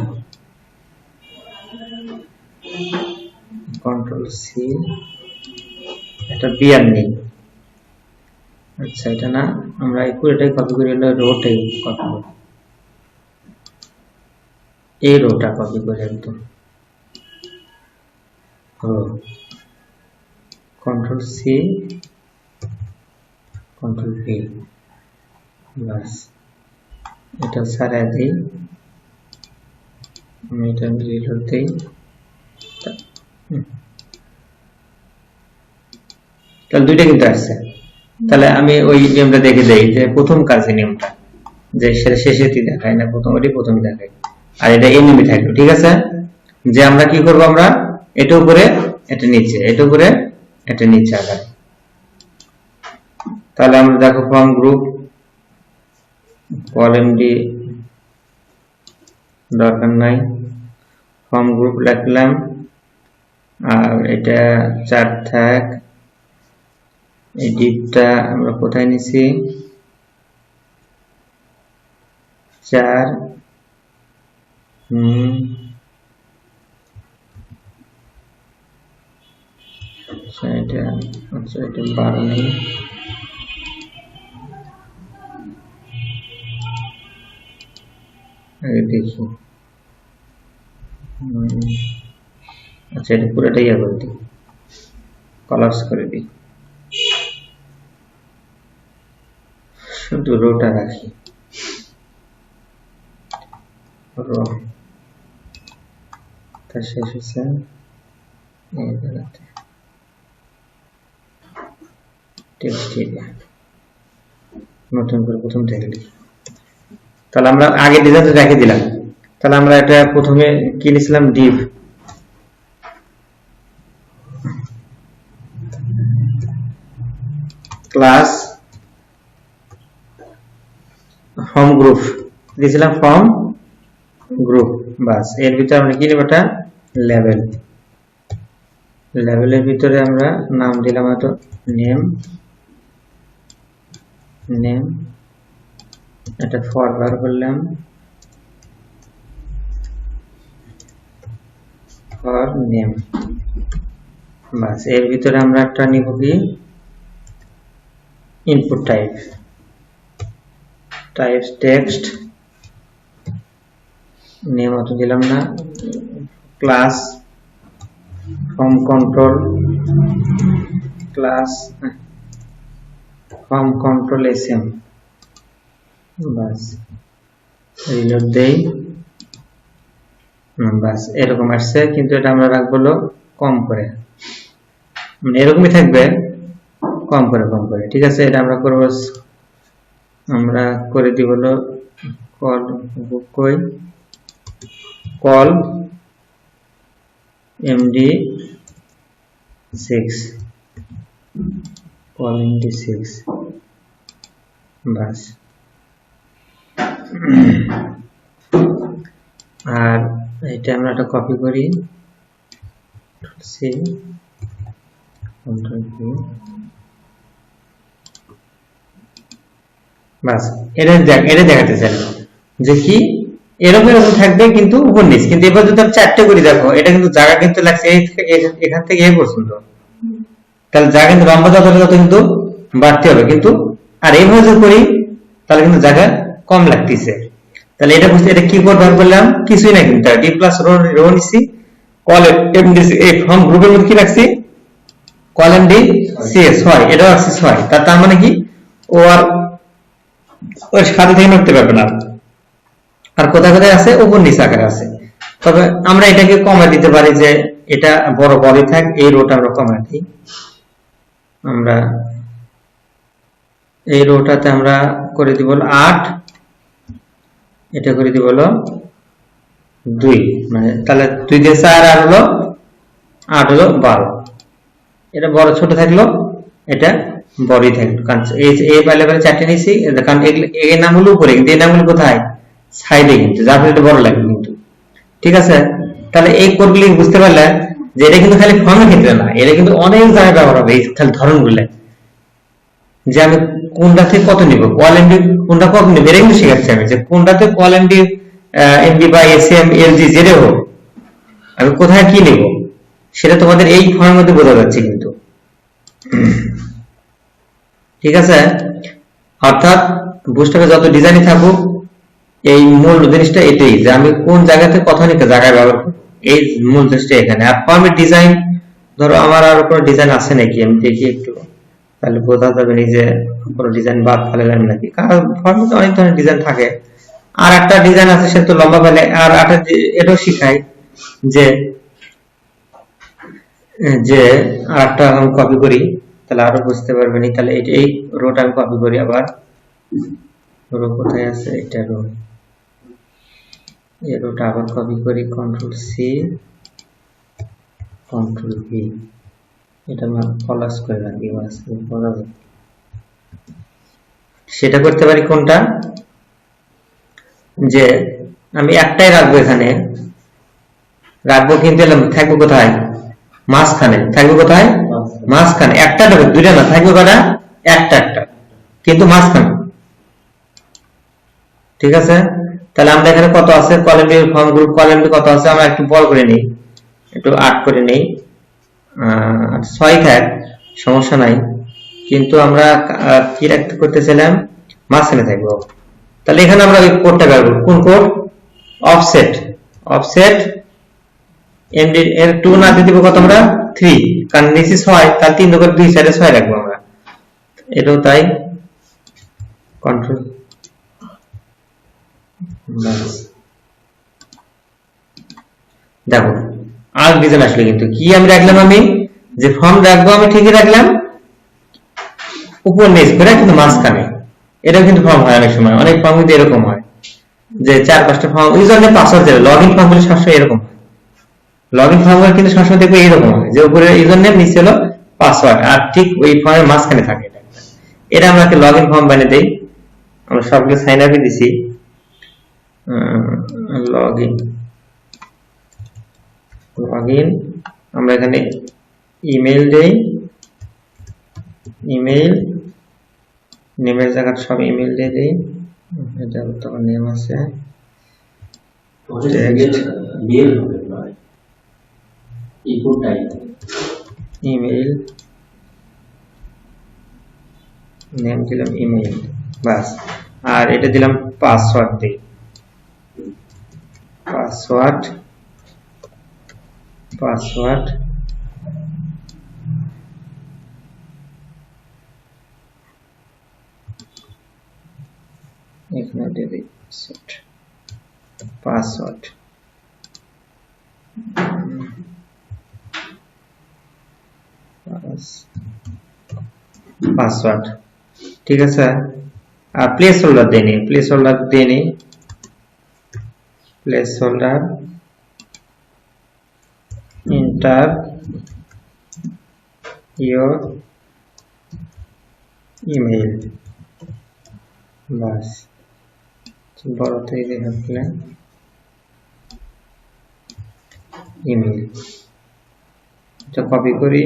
কন্ট্রোল সি, এটা বিআর নেই, আচ্ছা এটা না, আমরা এই পুরোটাই কপি করি, হলো রোটাই কপি করি, এই রোটা কপি করি একদম, কন্ট্রোল সি কন্ট্রোল ভি, বাস এটা সারা দিই, আমি এটা রিলোড দিই, তাহলে 2টা কিন্তু আসছে। তাহলে আমি ওই নিয়মটা দেখে দেই, যে প্রথম কাজের নিয়মটা, যে সেটা শেষে দেখায় না, প্রথমে দেখায়, আর এটা এনিমি থাকলো, ঠিক আছে। যে আমরা কি করব, আমরা এটা উপরে এটা নিচে, এটা উপরে এটা নিচে আবার। তাহলে আমরা দেখো ফর্ম গ্রুপ কলাম ডি দরকার নাই, ফর্ম গ্রুপ লিখলাম, আর এটা 4 থাক, এই ডিপটা আমরা কোথায় নিছি, 4 এটা, আচ্ছা এটা 12 নেই, দেখি, আচ্ছা এটা পুরোটাই করে দিই, কলাপস করে দিই, শুধু রোটা রাখি, রো তা শেষ হচ্ছে এই জায়গাতে টেক্সট এরিয়া নতুন করে প্রথম থেকে লিখি। তাহলে আমরা আগে ডিজাইনটা রেখে দিলাম। তাহলে আমরা এটা প্রথমে কি নিয়েছিলাম, div ক্লাস ফর্ম গ্রুপ দিয়েছিলাম, ফর্ম গ্রুপ। বাস এর ভিতরে আমরা কি নেব, এটা লেভেল। লেভেলের ভিতরে আমরা নাম দিলাম হয়তো নেম, নেম এটা ফরওয়ার্ড করলাম ফর নেম। বাস এর ভিতরে আমরা একটা নিব কি input type, type text, name অত দিলাম না, class form control, class form control SM. বাস রিলোড দেই, বাস এরকম আসছে। কিন্তু এটা আমরা রাখবো কম করে, এরকমই থাকবে, কম করে কম করে। ঠিক আছে, এটা আমরা করবো, আমরা করে দিব কল বুক কই কল md6 কল md6। বাস আর এটা আমরা একটা কপি করি, সি কন্ট্রোল ভি। বাস এটা দেখাতে চাই যে কি এরকম এরকম থাকবে কিন্তু উপর নিচ। কিন্তু এবার যদি আমি চারটে করি, দেখো এটা কিন্তু জায়গা কিন্তু লাগছে এখান থেকে এই পর্যন্ত, তাহলে জায়গা কিন্তু লম্বা যত কিন্তু বাড়তে হবে। কিন্তু আর এইভাবে যদি করি তাহলে কিন্তু জায়গা কম লাগতেছে। তাহলে এটা বুঝতে, এটা কি কোড ব্যবহার করলাম, কিছুই না কিন্তু ডি প্লাস রো নিছি, কল এমডি এই ফর্ম গ্রুপের মধ্যে কি রাখছি, কল এমডি সিএস হয়, এটাও রাখছি 6। তার মানে কি ও আর ওই সাথে থেকে নড়তে পারবে না। আর কোথায় কোথায় আছে, উপর নিচে আকারে আছে। তবে আমরা এটাকে কমে দিতে পারি, যে এটা বড় বড়ই থাক, এই রোটা আমরা কমে দিই। আমরা এই রোটাতে আমরা করে দিব 8, এটা করে দিব 2, মানে তাহলে 2 দিয়ে 4 আর হলো 8 হলো 12। এটা বড় ছোট থাকলো, এটা বড়ই থাকলো, কারণ এই লেভেলে 4টে নিয়েছি, কারণ এই নাম হলো উপরে, কিন্তু এই নাম হলো কোথায়, সাইডে, কিন্তু যার ফলে এটা বড় লাগবে কিন্তু। ঠিক আছে, তাহলে এই কোডগুলি বুঝতে পারলে যে এটা কিন্তু খালি ফর্মের ক্ষেত্রে না, এটা কিন্তু অনেক জায়গায় ব্যবহার হবে। এই খালি ধরনগুলো, যে আমি কোনটা থেকে কত নিব, কল এমডি কোনটা কত নিব, এটা কিন্তু শেখাচ্ছি আমি, যে কোনটাতে কল এমডি এমডি বা এসএম এলজি যেটা হোক, আমি কোথায় কি নিব সেটা তোমাদের এই ফর্মের মধ্যে বোঝা যাচ্ছে কিন্তু। ঠিক আছে, অর্থাৎ বুস্টারে যত ডিজাইনই থাকুক, এই মূল জিনিসটা এটাই, যে আমি কোন জায়গাতে কত নিতে জায়গায় ব্যবহার করব, এই মূল জিনিসটা এখানে। আর ফর্মের ডিজাইন, ধরো আমার আর কোনো ডিজাইন আছে নাকি আমি দেখি একটু, তাহলে বোঝা যাবে না যে কোনো ডিজাইন বাদ ফেলাম নাকি, কারণ ফর্মে তো অনেক ধরনের ডিজাইন থাকে। আর একটা ডিজাইন আছে, সে তো লম্বা ফেলে। আর এটাও শিখাই যে যে আর একটা আমি কপি করি, তাহলে আরো বুঝতে পারবেন। তাহলে এই রোটা আমি কপি করি, আবার রো কোথায় আছে, এটা রো, এই রোটা আবার কপি করি, কন্ট্রোল সি কন্ট্রোল ভি, এটা আমরা কলাস করে রাখি। সেটা করতে পারি কোনটা, যে আমি একটাই রাখবো, এখানে রাখবো, কিন্তু থাকবো কোথায়, মাঝখানে থাকবে, কোথায় মাঝখানে, একটা থাকবে, দুইটা না, থাকবে কটা, একটা একটা, কিন্তু মাঝখানে। ঠিক আছে, তাহলে আমরা এখানে কত আছে, কলেমডি ফর্ম গ্রুপ কলেমডি কত আছে, আমরা একটু বড় করে নেই, একটু 8 করে নেই, 6 থাক, সমস্যা নাই। কিন্তু আমরা কি রাখতে করতেছিলাম, মাঝখানে থাকবো। তাহলে এখানে আমরা ওই কোডটা ব্যবহার করব, কোন কোড, অফসেট, অফসেট এমডি এর 2 না দিয়ে দিব কত, আমরা 3, কারণ নিচে 6, তার 3 করে 2 সাইডে 6 রাখবো আমরা, এটাও তাই, কন্ট্রোল। দেখো আর ডিজাইন আসলে, কিন্তু কি আমি রাখলাম, আমি যে ফর্ম রাখবো আমি ঠিকই রাখলাম উপর নিচ করে, কিন্তু মাঝখানে এটা কিন্তু ফর্ম হয় অনেক সময়, অনেক ফর্ম কিন্তু এরকম হয় যে 4-5টা ফর্ম ইউজার নেম পাসওয়ার্ড দেবে। লগ ইন ফর্ম গুলো সবসময় এরকম হয়, লগ ইন ফর্ম গুলো কিন্তু সবসময় দেখবে এরকম হয় যে উপরে ইউজার নেম নিচে হলো পাসওয়ার্ড, আর ঠিক ওই ফর্মের মাঝখানে থাকে এটা। এটা আমরা একটা লগ ইন ফর্ম বানিয়ে দেই। আমরা সবগুলো সাইন আপই দিছি, লগ ইন আমরা এখানে ইমেল দেই, ইমেল নেমের জায়গা সব ইমেল দিয়ে দেই, এটা তোমার নেম আছে ইমেল নেম দিলাম ইমেল, বাস। আর এটা দিলাম পাসওয়ার্ড, দিই পাসওয়ার্ড এখানে দিয়ে দিই পাসওয়ার্ড, পাসওয়ার্ড ঠিক আছে। আর প্লেস হোল্ডার দিয়ে নিই, place holder enter your email, বাস বড়তে দেখাচ্ছিলাম ইমেল, এটা কপি করি,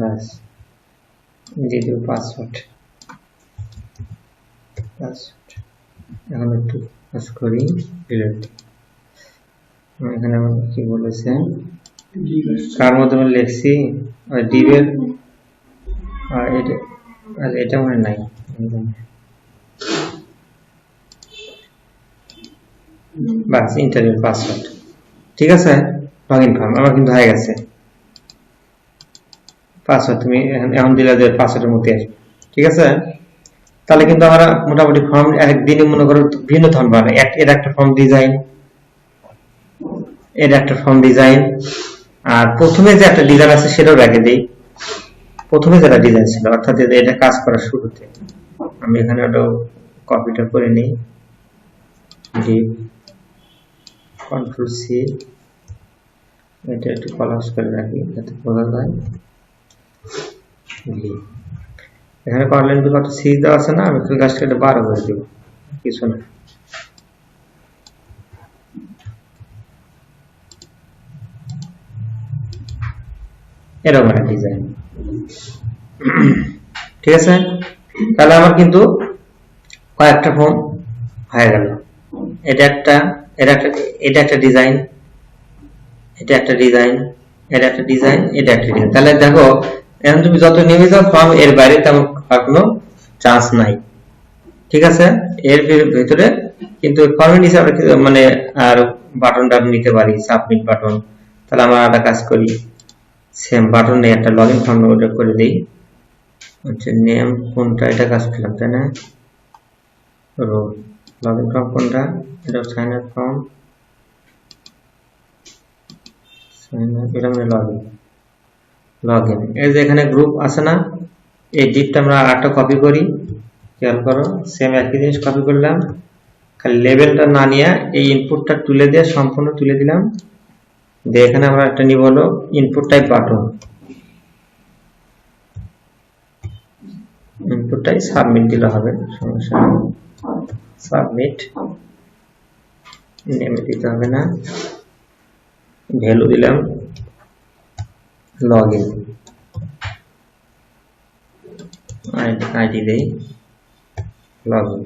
বাস দিয়ে দেব পাসওয়ার্ড। এখন একটু কাজ করি, এখানে আমার কি বলেছে, কার মধ্যে আমি লিখছি ডিবের, আর এটা মনে নাই, বাস ইন্টারভিউ পাসওয়ার্ড ঠিক আছে। লগ ইন ফর্ম আমার কিন্তু হয়ে গেছে, পাসওয়ার্ড তুমি এখন দিলে যে পাসওয়ার্ডের মধ্যে আসবে ঠিক আছে। তাহলে কিন্তু আমরা মোটামুটি ফর্ম একদিনে মনে করো ভিন্ন ধরন বানাই, এর একটা ফর্ম ডিজাইন, এর একটা ফর্ম ডিজাইন, আর প্রথমে যে একটা ডিজাইন আছে সেটাও রেখে দিই, প্রথমে যেটা ডিজাইন ছিল অর্থাৎ এটা কাজ করার শুরুতে। আমি এখানে ওটা কপিটা করে নিই, কন্ট্রোল সি, এটা একটু কলাপস করে রাখি যাতে বোঝা যায়। এখানে কর্নার কত সি দেওয়া আছে না, আমি একটু গাছটা 12 করে দিব, কিছু না। এরকম একটা ডিজাইন ঠিক আছে। তাহলে আমার কিন্তু কয়েকটা ফর্ম হয়ে গেল, এটা একটা ডিজাইন, এটা একটা ডিজাইন, এটা একটা ডিজাইন, এটা একটা ডিজাইন। তাহলে দেখো এখন তুমি যত নেমে যাও ফর্ম এর বাইরে তেমন কোনো চান্স নাই ঠিক আছে। এর ভিতরে কিন্তু ফর্মের নিচে আমরা মানে আর বাটনটা নিতে পারি, সাবমিট বাটন। তাহলে আমরা একটা কাজ করি, সেম বাটন নিয়ে একটা লগইন ফর্ম ওটা করে দেই, হচ্ছে নেম কোনটা, এটা কাজ করলাম তাই না, রোল লগইন ফর্ম কোনটা, এটা sign up form, sign up এটা মানে লগইন। এই যে এখানে গ্রুপ আছে না, এই ডিপটা আমরা আরেকটা কপি করি, খেয়াল করো সেম একই জিনিস কপি করলাম, খালি লেভেলটা না নিয়ে এই ইনপুটটা তুলে দিয়ে সম্পূর্ণ তুলে দিলাম, দিয়ে এখানে আমরা একটা নিব হলো ইনপুট টাইপ বাটন, ইনপুটটাই সাবমিট দিলে হবে, সমস্যা নেই, সাবমিট নেমে দিতে হবে না, ভ্যালু দিলাম লগইন, আইডি দেই লগইন,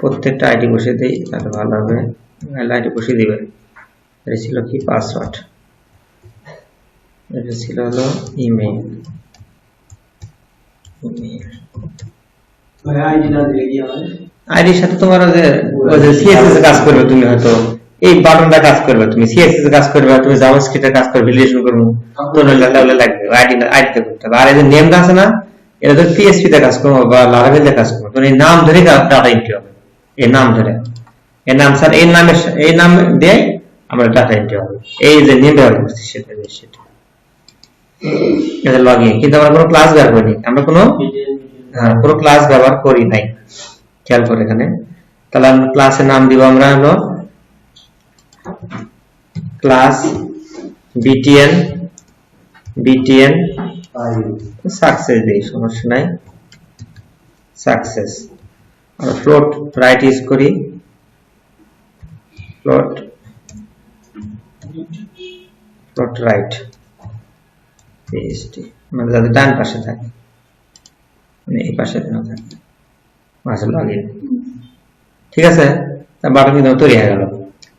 প্রত্যেকটা আইডি বসে দেই তাহলে ভালো হবে, আইডি বসে দিবে। এটা ছিল কি পাসওয়ার্ড, এটা ছিল হলো ইমেল, আইডির সাথে তোমার যে সিএসএস কাজ করবে, তুমি হয়তো এই বাটনটা কাজ করবে, তুমি সিএসএস কাজ করবে, তুমি জাভাস্ক্রিপ্টের কাজ করবে, রিলেশন করবে, তো লাগবে আইডিটা করতে হবে। আর এই যে নেমটা আছে না, এটা তো পিএইচপি তে কাজ করবো বা লারাভেল তে কাজ করবো, তো এই নাম ধরে ডাটা এন্ট্রি হবে, এই নাম ধরে এর নাম স্যার এই নাম দিয়ে আমরা ডাটা এন্ট্রি হবে, এই যে নেম ব্যবহার করছি সেটা এটা লগইন, কিন্তু আমরা কোনো ক্লাস ব্যবহার করিনি, আমরা কোনো ক্লাস ব্যবহার করি নাই, খেয়াল করে এখানে। তাহলে আমরা ক্লাসের নাম দিব আমরা হলো ক্লাস বিটিএন সাকসেস দিই, সমস্যা নাই, সাকসেস। আর ফ্লোট রাইট ইউজ করি, ফ্লোট রাইট পিএসটি, মানে যাতে ডান পাশে থাকে, মানে এই পাশে না থাকে, মাঝে লগইন। ঠিক আছে, তা বাটন কিন্তু তৈরি হয়ে গেল।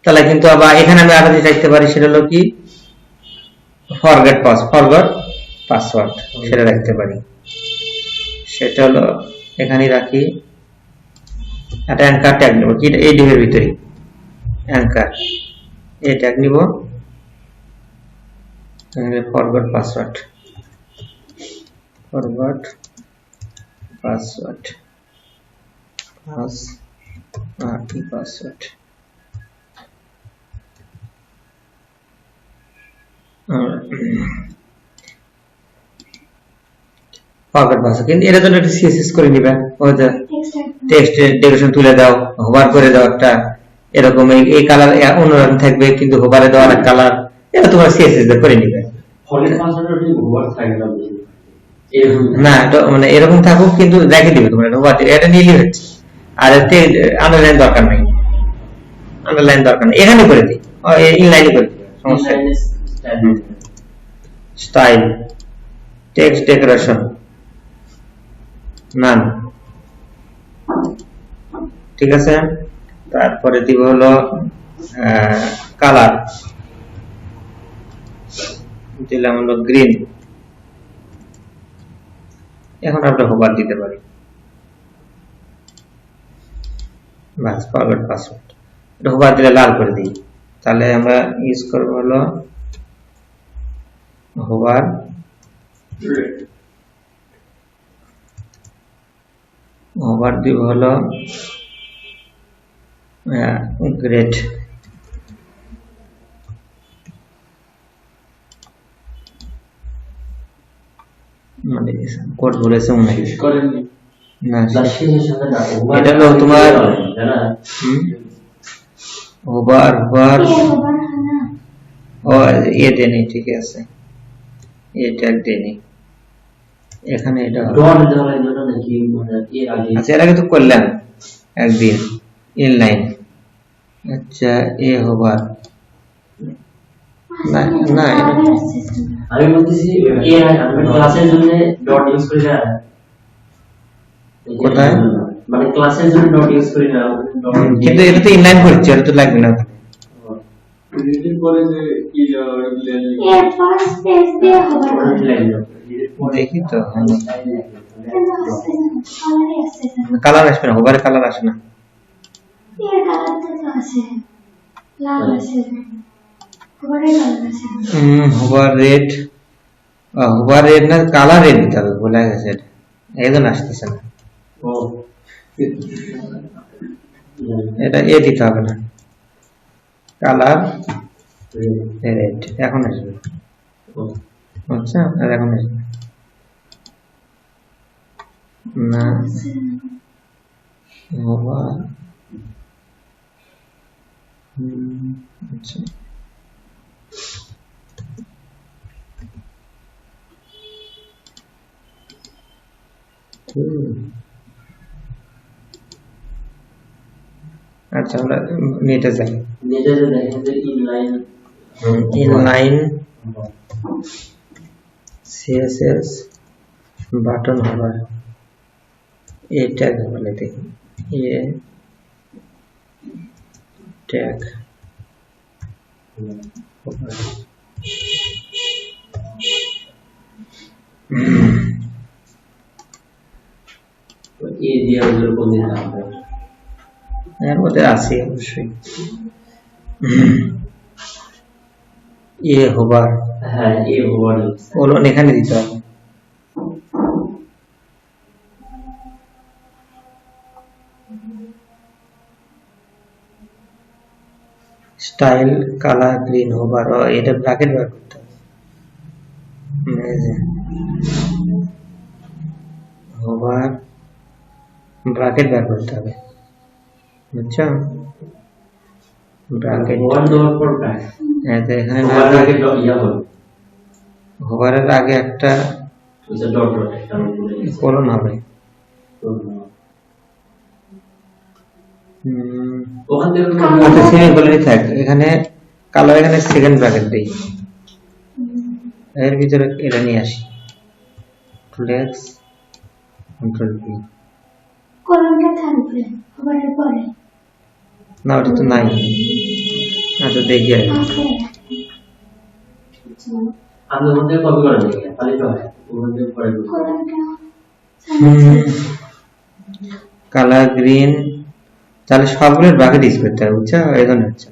তাহলে কিন্তু আবার এখানে আমি আরো যেটা লিখতে পারি সেটা হলো কি ফরগেট পাসওয়ার্ড, সেটা রাখতে পারি। সেটা হলো এখানে রাখি, একটা অ্যাঙ্কার ট্যাগ নেব, কি এই ডিভের ভিতরে অ্যাঙ্কার এই ট্যাগ নিব, ফরগেট পাসওয়ার্ড পাসওয়ার্ড কিন্তু এর জন্য একটা সিএসএস করে নিবে, ওই যে টেক্সট ডেকোরেশন তুলে দাও, হোভার করে দাও একটা, এরকম এই কালার অন্যরকম থাকবে কিন্তু হোভারে দেওয়ার এক কালার, এটা তোমার সিএসএস করে নিবে। না এটা মানে এরকম থাকুক কিন্তু রেখে দিবে তোমার হোভার, এটা নিলেই হচ্ছে। আর এতে আন্ডারলাইন দরকার নাই, এখানে করে দিই, ইনলাইনে করে দিই, সমস্যা নেই। স্টাইল টেক্সট ডেকোরেশন নান, ঠিক আছে। তারপরে দিব হলো কালার, দিলাম হলো গ্রিন। এখন আমরা হোভার দিতে পারি, বাস ফরওয়ার্ড পাসওয়ার্ড, এটা হোভার দিলে লাল করে দিই। তাহলে আমরা ইউজ করব হলো হোভার দিব হলো গ্রেট, মানে কোড বলেছে মনে হয় না, এটা হলো তোমার হোভার ও এ দেনি, ঠিক আছে, এটা দেনি এখানে, এটা আচ্ছা এর আগে তো করলাম একদিন ইনলাইন। আচ্ছা এ হোভার না না, আমি বলতেছি আমি ক্লাসের জন্য ডট ইউজ করি না, কোথায় মানে ক্লাসের জন্য ডট ইউজ করি না, কিন্তু এটা তো ইনলাইন করছে, এটা তো লাগবে না। রিডিং করে যে কি এর পাঁচ পেজ দিয়ে হবে দেখি তো, কালার আসবে না, হোভারে কালার আসে না, এর কালার তো আছে লাল আছে, হোভারে কালার আছে, হোভার রেড না, কালার রেড দিতে হবে, বলে গেছে একজন আসতেছে না, এটা এ দিতে হবে না, কালার রেড এখন আসবে, আচ্ছা আর এখন আসবে না, হোভার আচ্ছা আচ্ছা আমরা নেটে যাই, নেটে যে দেখেন যে ইনলাইন সিএসএস বাটন হোভার, এ ট্যাগ বলে দেখি, এ ট্যাগ এ দিয়ে ওগুলো কোন দিন হবে, এর মধ্যে আছে অবশ্যই এ হোভার, হ্যাঁ এ ওভার ওগুলো এখানে দিতে হবে, স্টাইল কালার গ্রিন হোভার, এটা ব্র্যাকেট ব্যবহার করতে হবে। এই যে হোভার ব্র্যাকেট ব্যবহার করতে হবে, বুঝছো? ব্র্যাকেট ওয়ান দেওয়ার পর ব্র্যাকেট, এখানে ওয়ান আগে ইয়া হবে, হোভারের আগে একটা ওই যে ডট ডট একটা কোলন হবে। ওখান থেকে আচ্ছা সেমিকোলনই থাক, এখানে কালো, এখানে সেকেন্ড ব্র্যাকেট দেই, এর ভিতরে এটা নিয়ে আসি, ফ্লেক্স কন্ট্রোল পি। কলমটা থাকবে খবরের পরে না ওটা তো নাই। আচ্ছা দেখি আর আছে। আপনি ওখান থেকে কপি করে নিয়ে তাহলে তো হয়, ওখান থেকে পরে কলমটা কালার গ্রিন, তাহলে সবগুলোর ব্র্যাকেট ইউজ করতে হবে, বুঝছো? এখানে হচ্ছে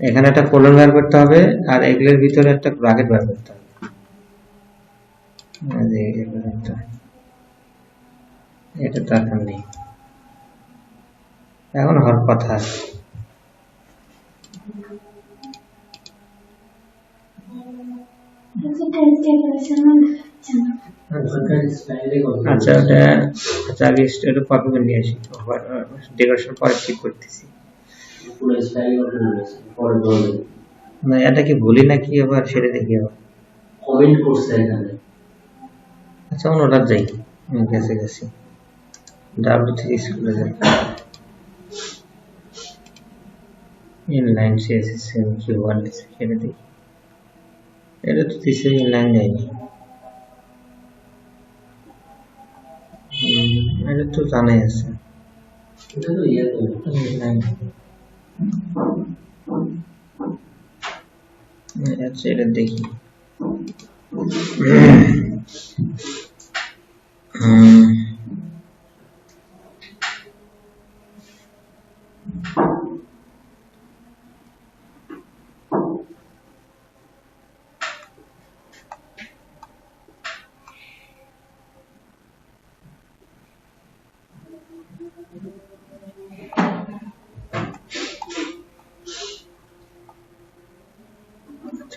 এখানে একটা কোলন বের করতে হবে, আর এগুলোর ভিতরে একটা ব্র্যাকেট বের করতে হবে। এটা দরকার নেই, এখন হওয়ার কথা। আচ্ছা ওটা, আচ্ছা আগে এটা কপি করে নিয়ে আসি, ডেকোরেশন পরে ঠিক করতেছি। পুরো স্টাইল করে নিয়েছে পরে বলবে না এটা কি ভুলি নাকি আবার সেটা দেখি আবার। কমেন্ট করছে এখানে। আচ্ছা ওটা যাই, গেছে গেছি W3 স্কুলে যাই, ইনলাইন CSS Q1 সেটা দেখি, এটা তো দিছে ইনলাইন যায়নি, এটা তো জানাই আছে এটা তো ইয়া তো ইনলাইন। আচ্ছা এটা দেখি,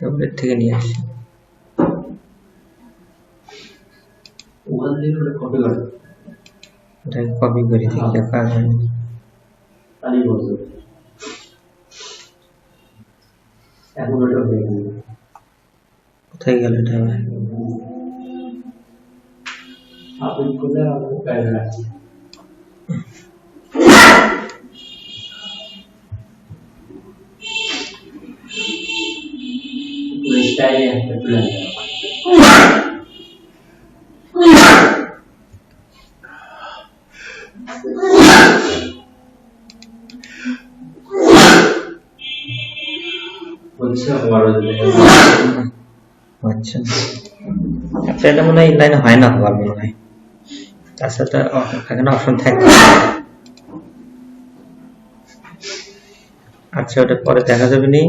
ওদের থেকে নিয়ে আসি। ওখান থেকে কপি করে এটাকে কপি করে দেখি কাজ হয় নাকি। তাহলেই বলতে এখন ওটা দেখুন কোথায় গেল এটা আমার? আপনি কোথায় আপনি বাইরে রাখছেন স্টাইলে একটা প্ল্যান হচ্ছে বড় আচ্ছা আচ্ছা এটা মনে হয় ইনলাইনে হয় না, হবার মনে হয়, তার সাথে এখানে অপশন থাকবে। আচ্ছা ওটা পরে দেখা যাবে নি,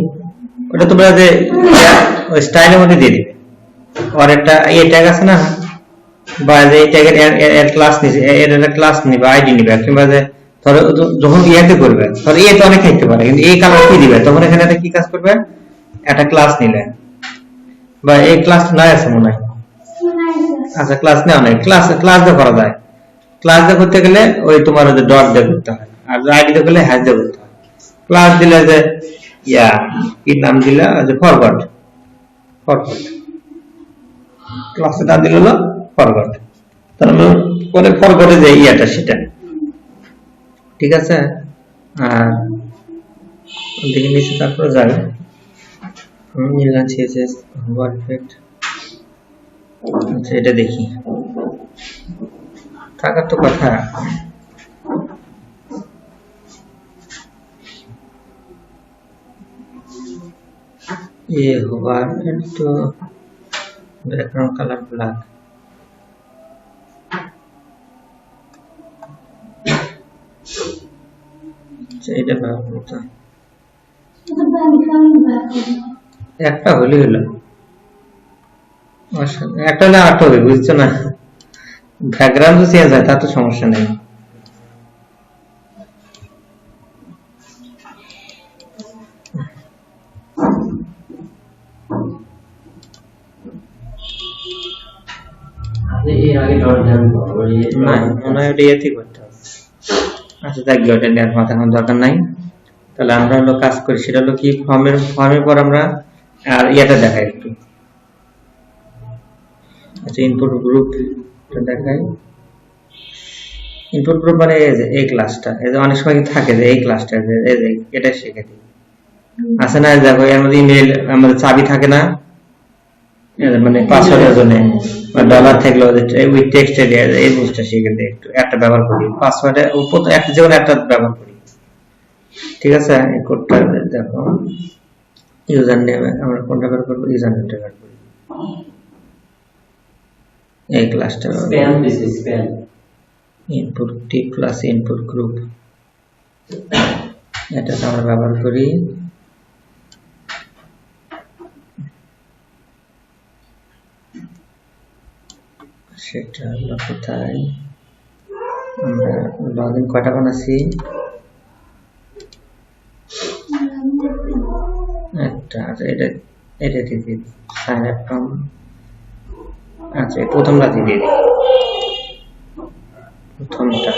ওটা তোমরা যে ওই স্টাইলের মধ্যে দিয়ে দিবে, আর একটা এই ট্যাগ আছে না, বা যে এই ট্যাগের এর ক্লাস নিছে, এর একটা ক্লাস নিবে, আইডি নিবে, কিংবা যে ধরো যখন ইয়াতে করবে, ধরো এই তো অনেক থাকতে পারে, কিন্তু এই কালার কি দিবে, তখন এখানে একটা কি কাজ করবে, একটা ক্লাস নিলে, বা এই ক্লাস নাই আছে মনে হয়। আচ্ছা ক্লাস নেওয়া নাই, ক্লাস দিয়ে করা যায়, ক্লাস দিয়ে করতে গেলে ওই তোমার ওই ডট দিয়ে করতে হয়, আর আইডি দিয়ে করলে হ্যাশ দিয়ে করতে হয়। ক্লাস দিলে যে ইয়া কি নাম দিলে, যে ফরওয়ার্ড, ক্লাসে নাম দিল হলো ফরওয়ার্ড, তার মানে পরে ফরওয়ার্ডে যে ইয়াটা সেটা ঠিক আছে। আর ওদিকে নিচে তারপরে যাবে মিলান CSS পারফেক্ট। আচ্ছা এটা দেখি, থাকার তো কথা। ये होगा तो बैकग्राउंड कलर ब्लैक, এটা ব্যবহার করতে একটা হলে হলো, একটা হলে আট হবে, বুঝছো না? ব্যাকগ্রাউন্ড চেঞ্জ হয় তা তো সমস্যা নেই। আপনি এর আগে ডট দেন না মনে হয় ওটা ইয়েতেই করতে হবে। আচ্ছা যাক গে, ওটা নেওয়ার মাথা এখন দরকার নাই। তাহলে আমরা হলো কাজ করি, সেটা হলো কি ফর্মের পর আমরা আর ইয়েটা দেখাই একটু। আচ্ছা ইনপুট গ্রুপ দেখাই। ইনপুট গ্রুপ মানে এই যে এই ক্লাসটা, এই যে অনেক সময় কি থাকে যে এই ক্লাসটা এই যে এটা শিখে দিই আছে না, দেখো এর মধ্যে ইমেল আমাদের চাবি থাকে না, মানে পাসওয়ার্ডের জন্য ডলার থাকলো উইথ টেক্সট এরিয়া, এই জিনিসটা শিখে দিই একটু, একটা ব্যবহার করি পাসওয়ার্ডে উপর একটা যেকোনো একটা ব্যবহার করি। ঠিক আছে, এই কোডটা দেখো, ইউজার নেম আমরা কোনটা ব্যবহার করবো, ইউজার নেমটা ব্যবহার করি, এই ক্লাসটা স্প্যাম দিছে স্প্যাম ইনপুট টি প্লাস ইনপুট গ্রুপ, এটা আমরা ব্যবহার করি। সেটা হলো কোথায়, আমরা লগ ইন কয়টা বানাচ্ছি, একটা। আচ্ছা এটা দিয়ে দিই সাইন আপ ফ্রম, আচ্ছা এই প্রথমটা দিয়ে দিই, প্রথমটা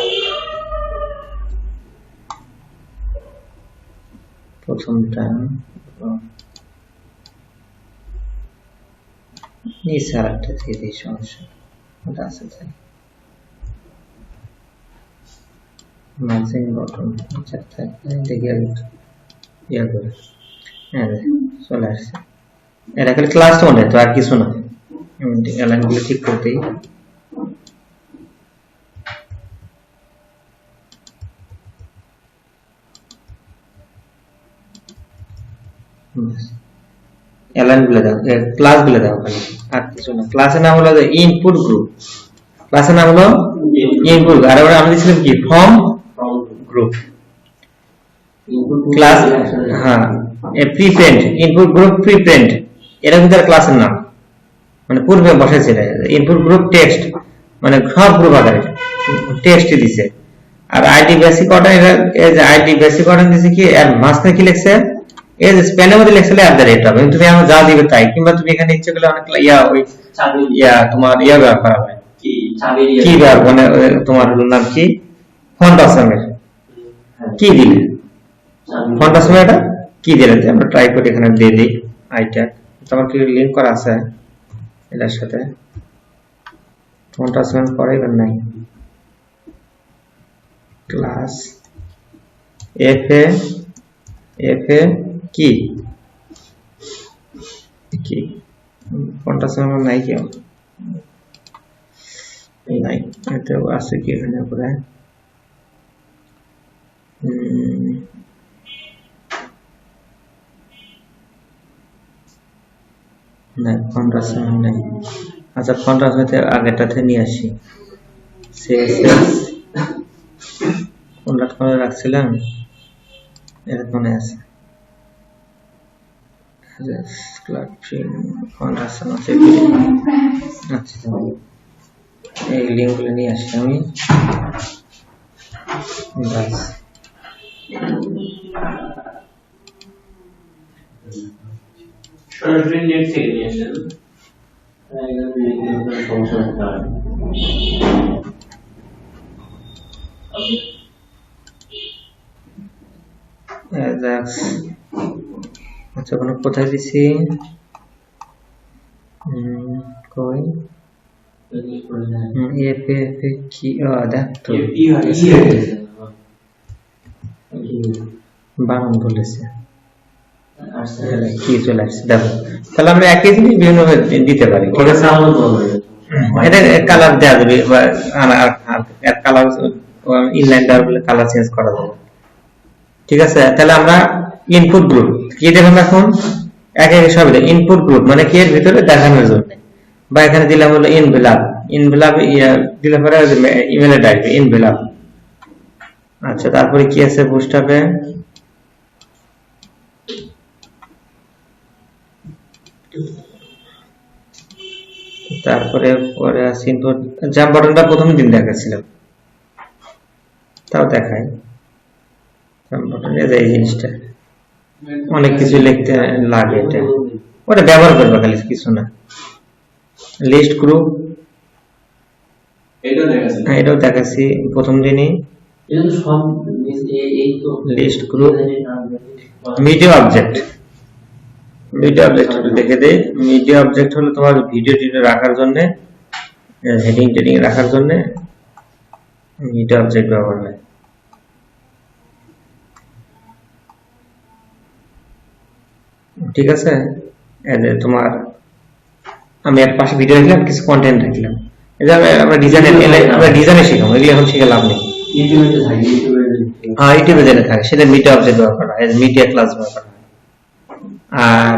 নিচে আর একটা দিয়ে দিই, সমস্যা ওটা আছে তাই মার্জিন বটন, আচ্ছা দেখি আর ইয়া করে, হ্যাঁ চলে আসছে। এটা খালি ক্লাস মনে তো আর কিছু না, অ্যালাইনগুলো ঠিক করতেই। অ্যালাইন গুলো দাও, ক্লাস গুলো দাও খালি, আর কিছু না। ক্লাসের নাম হলো ইনপুট গ্রুপ, ক্লাসের নাম হলো ইনপুট, আর আমরা দিয়েছিলাম কি ফর্ম গ্রুপ ক্লাস, হ্যাঁ প্রিপ্রিন্ট ইনপুট গ্রুপ প্রিপ্রিন্ট, এর ভিতরে ক্লাসের নাম মানে পূর্বে বসেছিল ইনপুট গ্রুপ টেক্সট, মানে সব গ্রুপ আকারে টেক্সট দিছে। আর আইডি বেসিক অর্ডার, এই যে আইডি বেসিক অর্ডার দিছে কি, এর মাঝখানে কি লিখছে, এই যে স্পেলের মধ্যে লিখছে @, হবে তুমি আমার যা দিবে তাই, কিংবা তুমি এখানে ইচ্ছে করলে অনেক ওই তোমার ব্যবহার করা হয় কি ব্যবহার, মানে তোমার নাম কি ফন্ট আসামের কি দিলে, ফন্ট আসামের এটা কি দিলে, আমরা ট্রাই করি এখানে দিয়ে দিই আইটা, তোমার কি লিংক করা আছে এটার সাথে, ফন্ট আসামের পরে এবার নাই, ক্লাস এফ এ কি কি কোনটা সময় নাই, কেউ নাই, এটা আছে কি এখানে উপরে, না কোনটা সময় নাই। আচ্ছা কোনটা সময়তে আগেরটাতে নিয়ে আসি, কোনটা করে রাখছিলাম এটা মনে আছে, আচ্ছা এই লিঙ্কগুলো নিয়ে আসি আমি, সরাসরি নেট থেকে নিয়ে আসেন, সমস্যা হতে পারে। আচ্ছা ওখানে কোথায় দিছি, কই কি দেখতো বানান বলেছে কি চলে আসছে, দেখো তাহলে আমরা একই জিনিস বিভিন্ন দিতে পারি। ঠিক আছে, এটা কালার দেওয়া যাবে, কালার ইনলাইন দেওয়া বলে কালার চেঞ্জ করা যাবে। ঠিক আছে, তাহলে আমরা ইনপুট গ্রুপ কি দেখলাম এখন, এক এক সব ইনপুট গ্রুপ মানে কি এর ভিতরে দেখানোর জন্য, বা এখানে দিলাম হলো ইনভেলাপ দিলে পরে ইমেলে ডাকবে ইনভেলাপ। আচ্ছা তারপরে কি আছে বুস্টআপে, তারপরে পরে আছে ইনপুট জাম্প বাটনটা প্রথম দিন দেখাচ্ছিলাম, তাও দেখাই জাম্প বাটন, এই জিনিসটা অনেক কিছু লিখতে লাগে, এটা ওটা ব্যবহার করবে খালি কিছু না। লিস্ট গ্রুপ, এটা দেখাচ্ছে এটাও দেখাচ্ছি প্রথম দিনই। এটা তো সব এই তো list group, media object, media object দেখে দেই। মিডিয়া অবজেক্ট হলো তোমার ভিডিও টিডিও রাখার জন্য, হেডিং টেডিং রাখার জন্য মিডিয়া অবজেক্ট ব্যবহার হয়। ঠিক আছে, এই যে তোমার আমি এক পাশে ভিডিও রাখলাম, কিছু কন্টেন্ট রাখলাম। এই যে আমরা ডিজাইনে শিখাবো, এগুলো এখন শিখে লাভ নেই। ইউটিউবে তো থাকে, ইউটিউবে হ্যাঁ, ইউটিউবে যেটা থাকে সেটা মিডিয়া অবজেক্ট ব্যবহার করা হয়, মিডিয়া ক্লাস ব্যবহার করা হয়। আর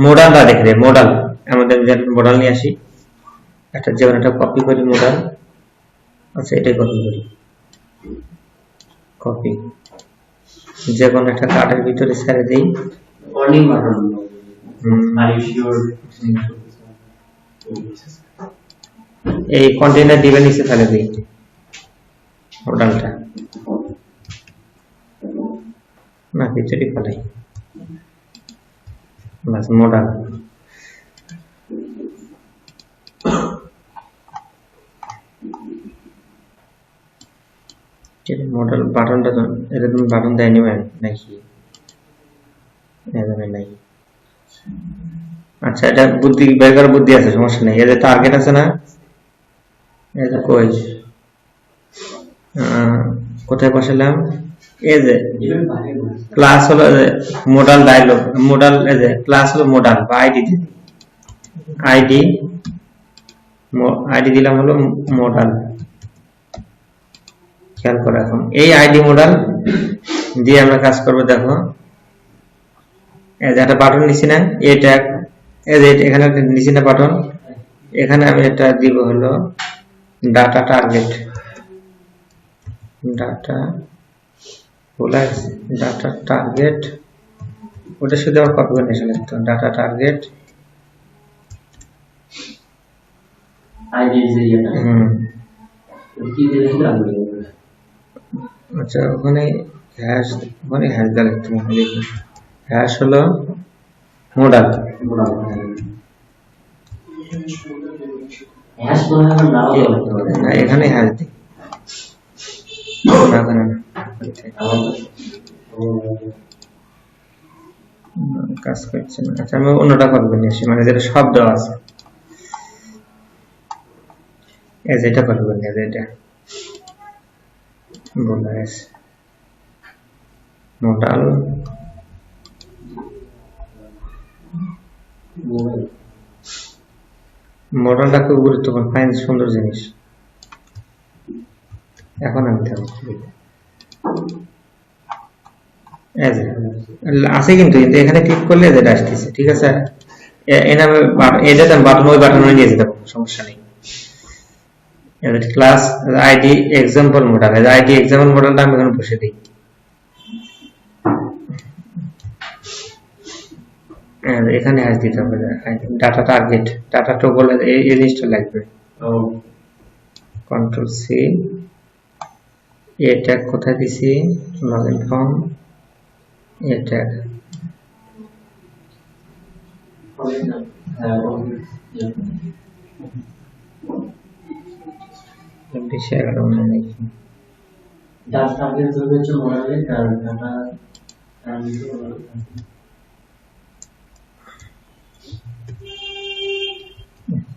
মডালটা দেখে দেয়, মডাল আমাদের যে মডাল নিয়ে আসি, একটা যেমন একটা কপি করি মডাল। আচ্ছা, এটাই কপি করি, কপি যে কোনো একটা কার্ডের ভিতরে ছেড়ে দিই। warning button. Are you sure? এই কন্টেইনার দিবে নিচে ফেলে দিই মডেলটা, না ভিতরে ফেলাই বাস মডেল। মডেল বাটনটা এরকম বাটন দেয়নি নাকি? নাই। আচ্ছা, এটা বুদ্ধি বের করার বুদ্ধি আছে, সমস্যা নেই। এই যে টার্গেট আছে না, এই যে কই কোথায় বসালাম, এই যে ক্লাস হলো মডেল ডায়লগ, মডেল এই যে ক্লাস হলো মডেল বা আইডি, আইডি আইডি দিলাম হলো মডেল। খেয়াল করো, এখন এই আইডি মডেল দিয়ে আমরা কাজ করব। দেখো এই যে একটা বাটন নিছি না, এটা এই যে এখানে নিছি না বাটন, এখানে আমি এটা দিব হলো data target, data data target, ওটা শুধু আমার কপি করে নিয়ে লিখতে হবে, ডাটা টার্গেট আইডি যেটা কি দিলে আচ্ছা, ওখানে হ্যাশ দা লিখতে হবে। দেখি হ্যাশ হলো মডেল, হ্যাশ বলা হয় না, বলতে হবে না এখানে হ্যাশ দিই না, এখানে না। কাজ করছে না। আচ্ছা, আমি অন্যটা কপি করে নিয়ে আসি, মানে যেটা সব দেওয়া আছে, এই যে এটা কপি করে নিয়ে আসি, এটা বলা আছে মডেল। মডেলটা খুব গুরুত্বপূর্ণ, ফাইন সুন্দর জিনিস। এখন আমি দেখো আছে কিন্তু এখানে ক্লিক করলে যেটা আসতেছে, ঠিক আছে। এটা বাটন, ওই বাটন নিয়ে যেতে পারবো, সমস্যা নেই। Class ID example model, ID example মডেলটা আমি এখানে বসে দিই। এখানে হ্যাশ দিতে হবে, ডাটা টার্গেট, ডাটা টগল, এই জিনিসটা লাগবে। কন্ট্রোল সি, এটা কোথায় দিছি, লগইন ফর্ম, এটা বেশি 11 মনে নেই। ডাটা টার্গেট হবে হচ্ছে মডেলের ডাটা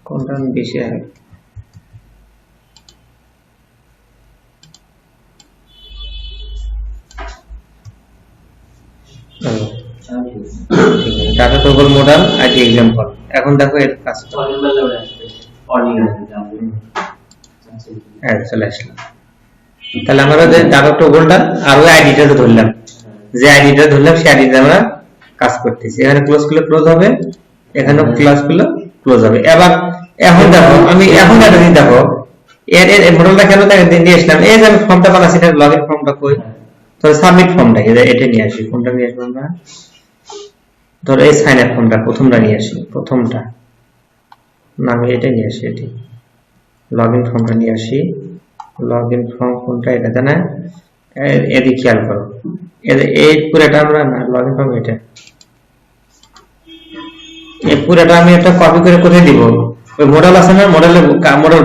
কোনটা বেশি হয়, data toggle model ID example. এখন দেখো এর কাজ চলে আসলো। তাহলে আমরা যে ডাটা টগলটা আর ওই আইডিটা ধরলাম, যে আইডিটা ধরলাম সেই আইডিটা আমরা কাজ করতেছি। এখানে ক্লোজ করলে ক্লোজ হবে, এখানেও ক্লোজ করলে ক্লোজ হবে। এবার এখন দেখো, আমি এখন একটা জিনিস দেখো, এর মডেলটা কেন নিয়ে আসলাম, এই যে আমি ফর্মটা বানাচ্ছি, এটা লগইন ফর্মটা কই, তো সাবমিট ফর্মটা এটা নিয়ে আসি। কোনটা নিয়ে আসবো আমরা, ধরো এই সাইন আপ ফর্মটা প্রথমটা নিয়ে আসি, প্রথমটা না, আমি এটা নিয়ে আসি, এটি লগইন ফর্মটা নিয়ে আসি। লগইন ফর্ম কোনটা, এটা না, এদিকে খেয়াল করো, এই পুরোটা আমরা না, লগইন ফর্ম এটা, এই পুরোটা আমি একটা কপি করে কোথায় দিব, ওই মডেল আছে না, মডেল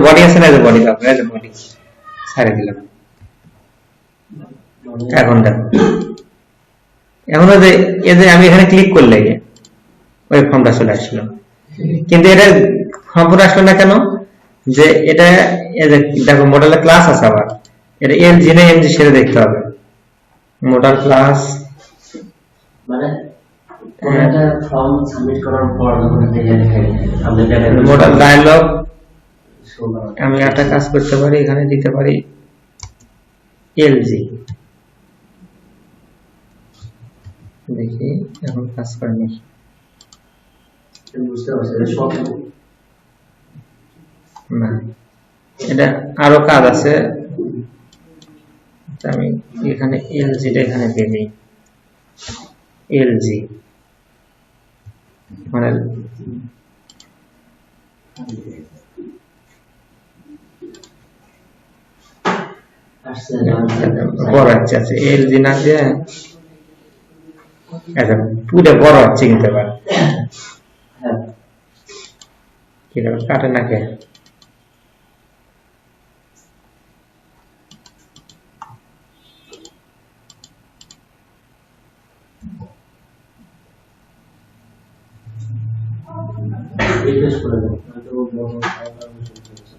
বডি আছে না, বডি কাপড় বডি ছাড়ে দিলাম। এখন দেখো, এখন এই যে আমি এখানে ক্লিক করলে ওই ফর্মটা চলে আসলো, কিন্তু এটা ফর্মটা আসলো না কেন? যে এটা এই যে দেখো মডেলের ক্লাস আছে, আবার এটা এলজি না এমজি সেটা দেখতে হবে। মডেল ক্লাস মানে একটা ফর্ম সাবমিট করার পর যখন এটা দেখাই আপনি মডেল ডায়ালগ, শো করা আমি একটা কাজ করতে পারি, এখানে দিতে পারি এলজি, দেখি এখন কাজ করে নাকি। বুঝতে পারছি এটা সব না, এটা আরো কাজ আছে, আমি এখানে এলজিটা এখানে দিয়ে দিই, এলজি মানে আসছে বড় হচ্ছে, আচ্ছা এলজি না দিয়ে আচ্ছা পুরো বড় হচ্ছে, কিন্তু এবার হ্যাঁ কি কাটে নাকি? রিফ্রেশ করে দাও হয়তো বড় ফাইলটা শুরু করেছে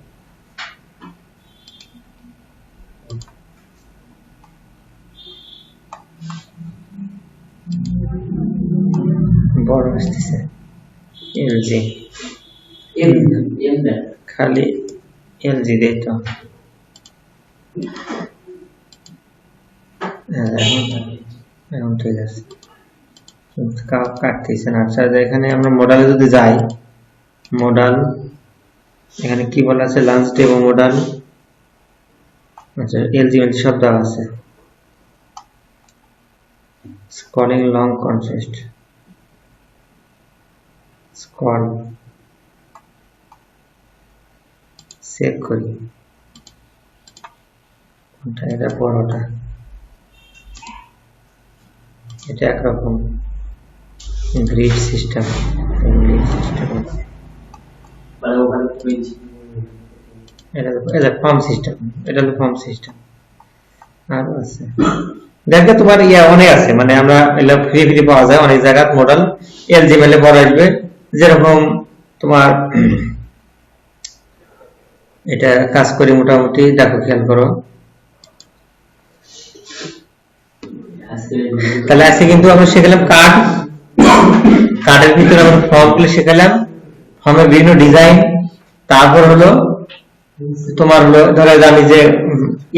বড় আসতেছে এলজি, এম এম না খালি এলজি দেই তো। এখন ঠিক আছে, কাটতেছে না। আচ্ছা এখানে আমরা মডেলে যদি যাই, মডেল এখানে কি বলা আছে, লাঞ্চ ডেমো মডেল, আচ্ছা এলজি সব দেওয়া আছে, স্কলিং লং কনসেস্ট স্কল চেক করি কোনটা, এটা বড়টা, এটা একরকম গ্রিড সিস্টেম, মানে ওখানে পেজ এটা ফর্ম সিস্টেম, এটা হলো ফর্ম সিস্টেম। আর আছে দেখো তোমার অনেক আছে, মানে আমরা এগুলো ফ্রি পাওয়া যায় অনেক জায়গা, মডেল এলজিএমএল এ পড়া আসবে, যেরকম তোমার এটা কাজ করি মোটামুটি, দেখো খেয়াল করো। আজকে তাহলে আজকে কিন্তু আমরা শিখলাম কার্ডের ভিতরে আমরা ফর্মগুলো শিখলাম, ফর্মের বিভিন্ন ডিজাইন, তারপর হলো তোমার হলো ধরো আমি যে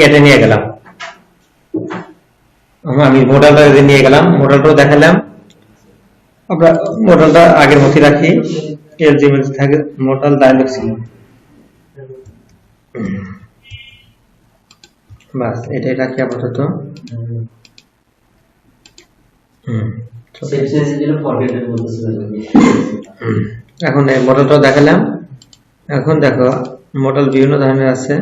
এটা নিয়ে গেলাম, আমি মডেলটা নিয়ে গেলাম, মডেলটাও দেখালাম, আমরা মডেলটা আগের মতই রাখি, এলজিএমএল থাকে মডেল ডায়ালগ ছিল, বাস এটাই রাখি আপাতত। সেকশন দিল ফরম্যাটের মধ্যে ছিল এখন এই মডেলটা দেখালাম, এখন দেখো মডেল বিভিন্ন ধরনের আছে,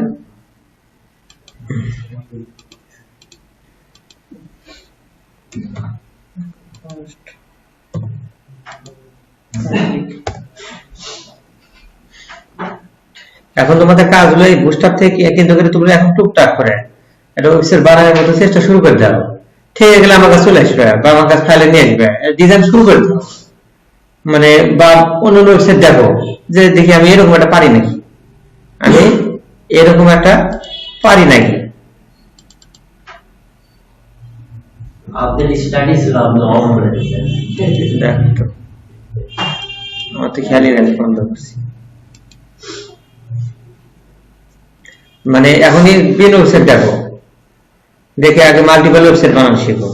এখন তোমাদের কাজ হলো এই বুস্টার থেকে কিন্তু করে তোমরা এখন টুকটাক করে এটা ওয়েবসাইট বানানোর মতো চেষ্টা শুরু করে দাও, ঠিক গেলে আমার কাছে চলে আসবে বা আমার কাছে ফাইলে নিয়ে আসবে, ডিজাইন শুরু করে দাও, মানে বা অন্য ওয়েবসাইট দেখো যে দেখি আমি এরকম একটা পারি নাকি, আমি এরকম একটা পারি নাকি। আপনাদের স্টাডি ছিল আপনি অন করে দিয়েছেন দেখ তো আমার তো খেয়ালই নেই বন্ধ করছি, মানে এখনই বিভিন্ন ওয়েবসাইট দেখো, দেখে আগে মাল্টিপল ওয়েবসাইট বানানো শিখো,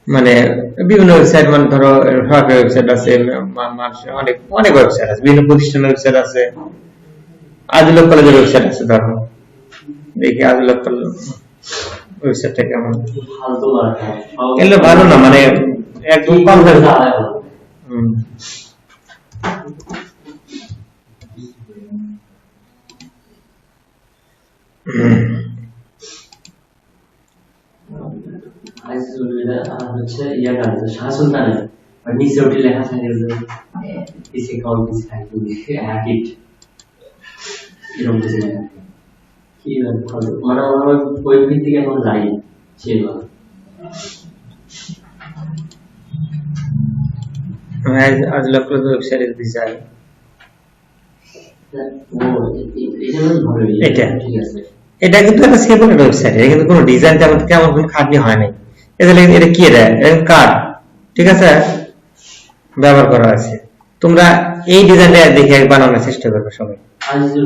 মানে বিভিন্ন ওয়েবসাইট, মানে ধরো সরকারি ওয়েবসাইট আছে, অনেক অনেক ওয়েবসাইট আছে, বিভিন্ন প্রতিষ্ঠানের ওয়েবসাইট আছে, আজিলক কলেজের ওয়েবসাইট আছে, ধরো দেখি আজিলক কলেজ ওয়েবসাইটটা কেমন, ফালতু মার্কা এগুলো ভালো না, মানে একদম কম দামে। হচ্ছে ইয়াটা শাসনদানে নিচে ওটি লেখা থাকে যে দিস অ্যাকাউন্ট ইজ হ্যাকিং এরকম কিছু না কি মানে আমার ওই ভিত্তিকে এখন যাই সেভাবে আজ লক্ষ ওয়েবসাইটের ডিজাইন এটা এটা কিন্তু একটা সেপারেট ওয়েবসাইট, এটা কিন্তু কোনো ডিজাইন তেমন কোনো খাটনি হয় নাই। এটা কি কার্ড, ঠিক আছে, ব্যবহার করা আছে। তোমরা এই ডিজাইনটা দেখে বানানোর চেষ্টা করবে সবাই।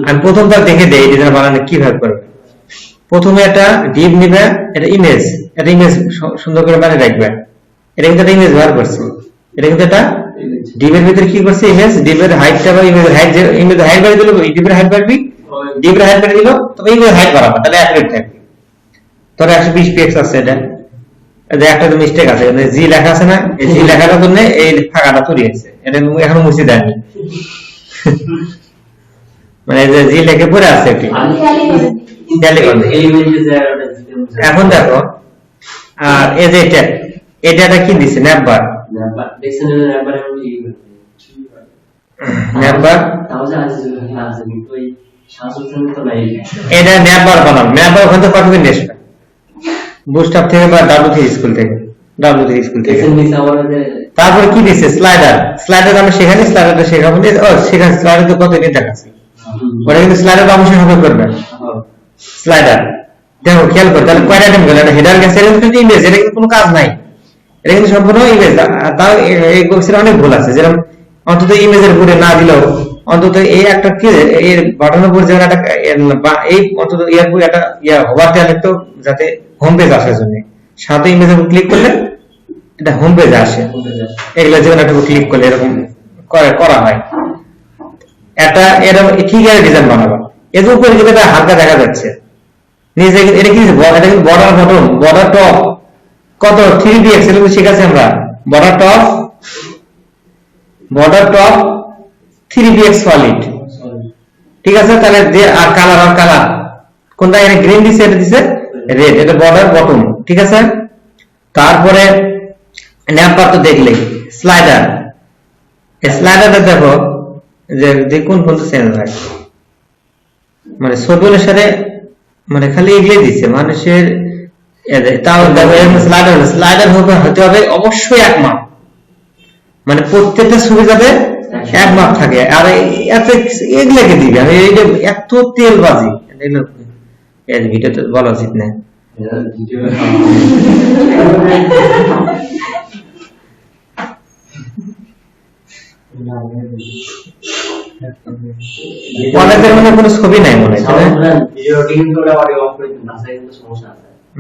আমি প্রথমটা দেখে দেই এই ডিজাইন বানানো কিভাবে করবে। প্রথমে একটা ডিপ নিবে, এটা ইমেজ সুন্দর করে বানিয়ে রাখবে। এটা কিন্তু একটা ইমেজ ব্যবহার করছে, এটা কিন্তু একটা ডিপের ভিতরে কি করছে, ইমেজ ডিপের হাইটটা বা ইমেজের হাইট, যে ইমেজের হাইট বাড়িয়ে দিল, ডিপের হাইট বাড়বি, ডিপের হাইট বাড়িয়ে দিল, তবে ইমেজের হাইট বাড়াবো, তাহলে অ্যাকুরেট থাকবে। ধরো 120 পিক্স আছে, এটা একটা তো মিস্টেক আছে, জি লেখা আছে না, এই জি লেখাটার জন্য এই ফাঁকাটা তৈরি হয়েছে, এটা এখনো মুছে দেয়নি। মানে যে জি লেখে পড়ে আছে একটি এখন দেখো। আর এই যে এটা কি দিছে, ন্যাপবার এটা ন্যাপবার বানাবো। ন্যাপবার ওখান থেকে কতদিন আসবে, বুস্টআপ থেকে বা ডাব্লিউ3 স্কুল থেকে। তারপরে কি দিছে, স্লাইডার আমি সেখানে স্লাইডারটা শেখাবো। সেখানে স্লাইডার তো কতদিন দেখাচ্ছি, ওটা কিন্তু স্লাইডার অবশ্যই হবে করবে। স্লাইডার দেখো খেয়াল করে, তাহলে কয়টা আইটেম গেল, হেডার গেছে, এটা কিন্তু ইমেজ, এটা কিন্তু কোনো কাজ নাই, এটা কিন্তু সম্পূর্ণ ইমেজ। তাও এই কোর্সের অনেক ভুল আছে, যেরকম অন্তত ইমেজের উপরে না দিলেও অন্তত এই একটা কি এই বাটনের উপর যেন একটা এই অন্তত একটা হবার দেওয়া লিখতো, যাতে হোম পেজ আসার জন্য। সাথে ইমেজের উপর ক্লিক করলে এটা হোম পেজ আসে, এগুলো যেমন একটা ক্লিক করলে এরকম করা হয়। এটা এরকম ঠিক আছে ডিজাইন বানাবো। এর উপরে কিন্তু এটা হালকা দেখা যাচ্ছে নিচে, এটা কি এটা কিন্তু বর্ডার বটন, বর্ডার টপ কত 3px এর ঠিক আছে। আমরা বর্ডার টপ 3px সলিড, ঠিক আছে। তাহলে যে আর কালার কোনটা, এটা গ্রিন দিছে, এটা দিছে রেড, এটা বর্ডার বটন, ঠিক আছে। তারপরে ন্যাপবার তো দেখলে, স্লাইডারটা দেখো যে কোন চেঞ্জ হয়, মানে ছোট অনুসারে, মানে খালি এগুলো দিচ্ছে মানুষের। তাও দেখো স্লাইডার হতে হবে অবশ্যই এক মাপ, মানে প্রত্যেকটা ছবি যাতে এক মাপ থাকে। আর এগুলোকে দিবে, আমি এই যে এত তেলবাজি ভিডিওতে বলা উচিত না। কলেজের মধ্যে কোনো ছবি নাই মনে হয়,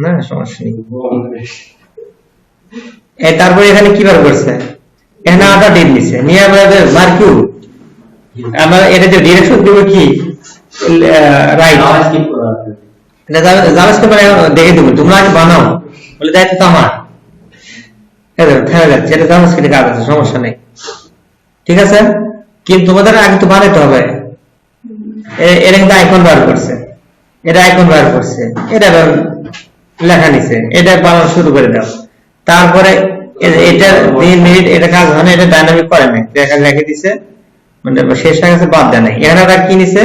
না সমস্যা নেই। তারপরে এখানে কি বার করছে, এখানে আটা ডিপ নিছে, নিয়ে আমাদের মার্কিউ, আমরা এটা যে ডিরেকশন দিব কি রাইট, জাভাস্ক্রিপ্ট দেখে দেবো, তোমরা আগে বানাও, বলে দায়িত্ব তো আমার, থেমে যাচ্ছে, এটা জাভাস্ক্রিপ্টের কাজ আছে, সমস্যা নেই, ঠিক আছে। কিন্তু তোমাদের আগে তো বানাতে হবে। এটা কিন্তু আইকন বার করছে, এটা লেখা নিছে, এটা বানানো শুরু করে দাও। তারপরে এটা 2 মিনিট এটা কাজ হয় না, এটা ডাইনামিক করে নাই, রেখে দিছে, মানে শেষ হয়ে গেছে, বাদ দেয় নাই। এখানে ওরা কি নিছে,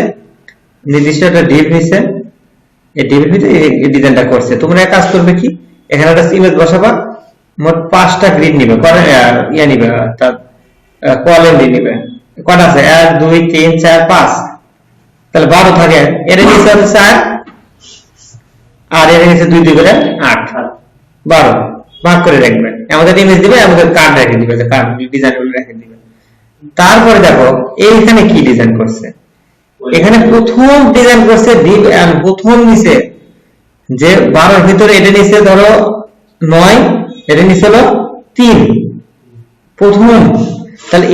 নির্দিষ্ট একটা ডিপ নিছে, এই ডিপের ভিতরে এই ডিজাইনটা করছে। তোমরা এক কাজ করবে কি, এখানে একটা ইমেজ বসাবা, মোট 5টা গ্রিড নিবে, নিবে, কলাম নিবে, কটা আছে 1 2 3 4 5, তাহলে 12 থাকে। এর নিচে আছে 4 আর এর নিচে 2 2 করে 8, 12 ভাগ করে রাখবে। আমাদের ইমেজ দিবে, আমাদের কার্ড রেখে দিবে, যে কার্ড ডিজাইন রেখে দিবে। তারপরে দেখো এইখানে কি ডিজাইন করছে, এখানে প্রথম ডিজাইন করছে প্রথম নিচে যে 12 এর ভিতরে এটা নিচে ধরো 9, এটা নিচে হলো 3 প্রথম। তাহলে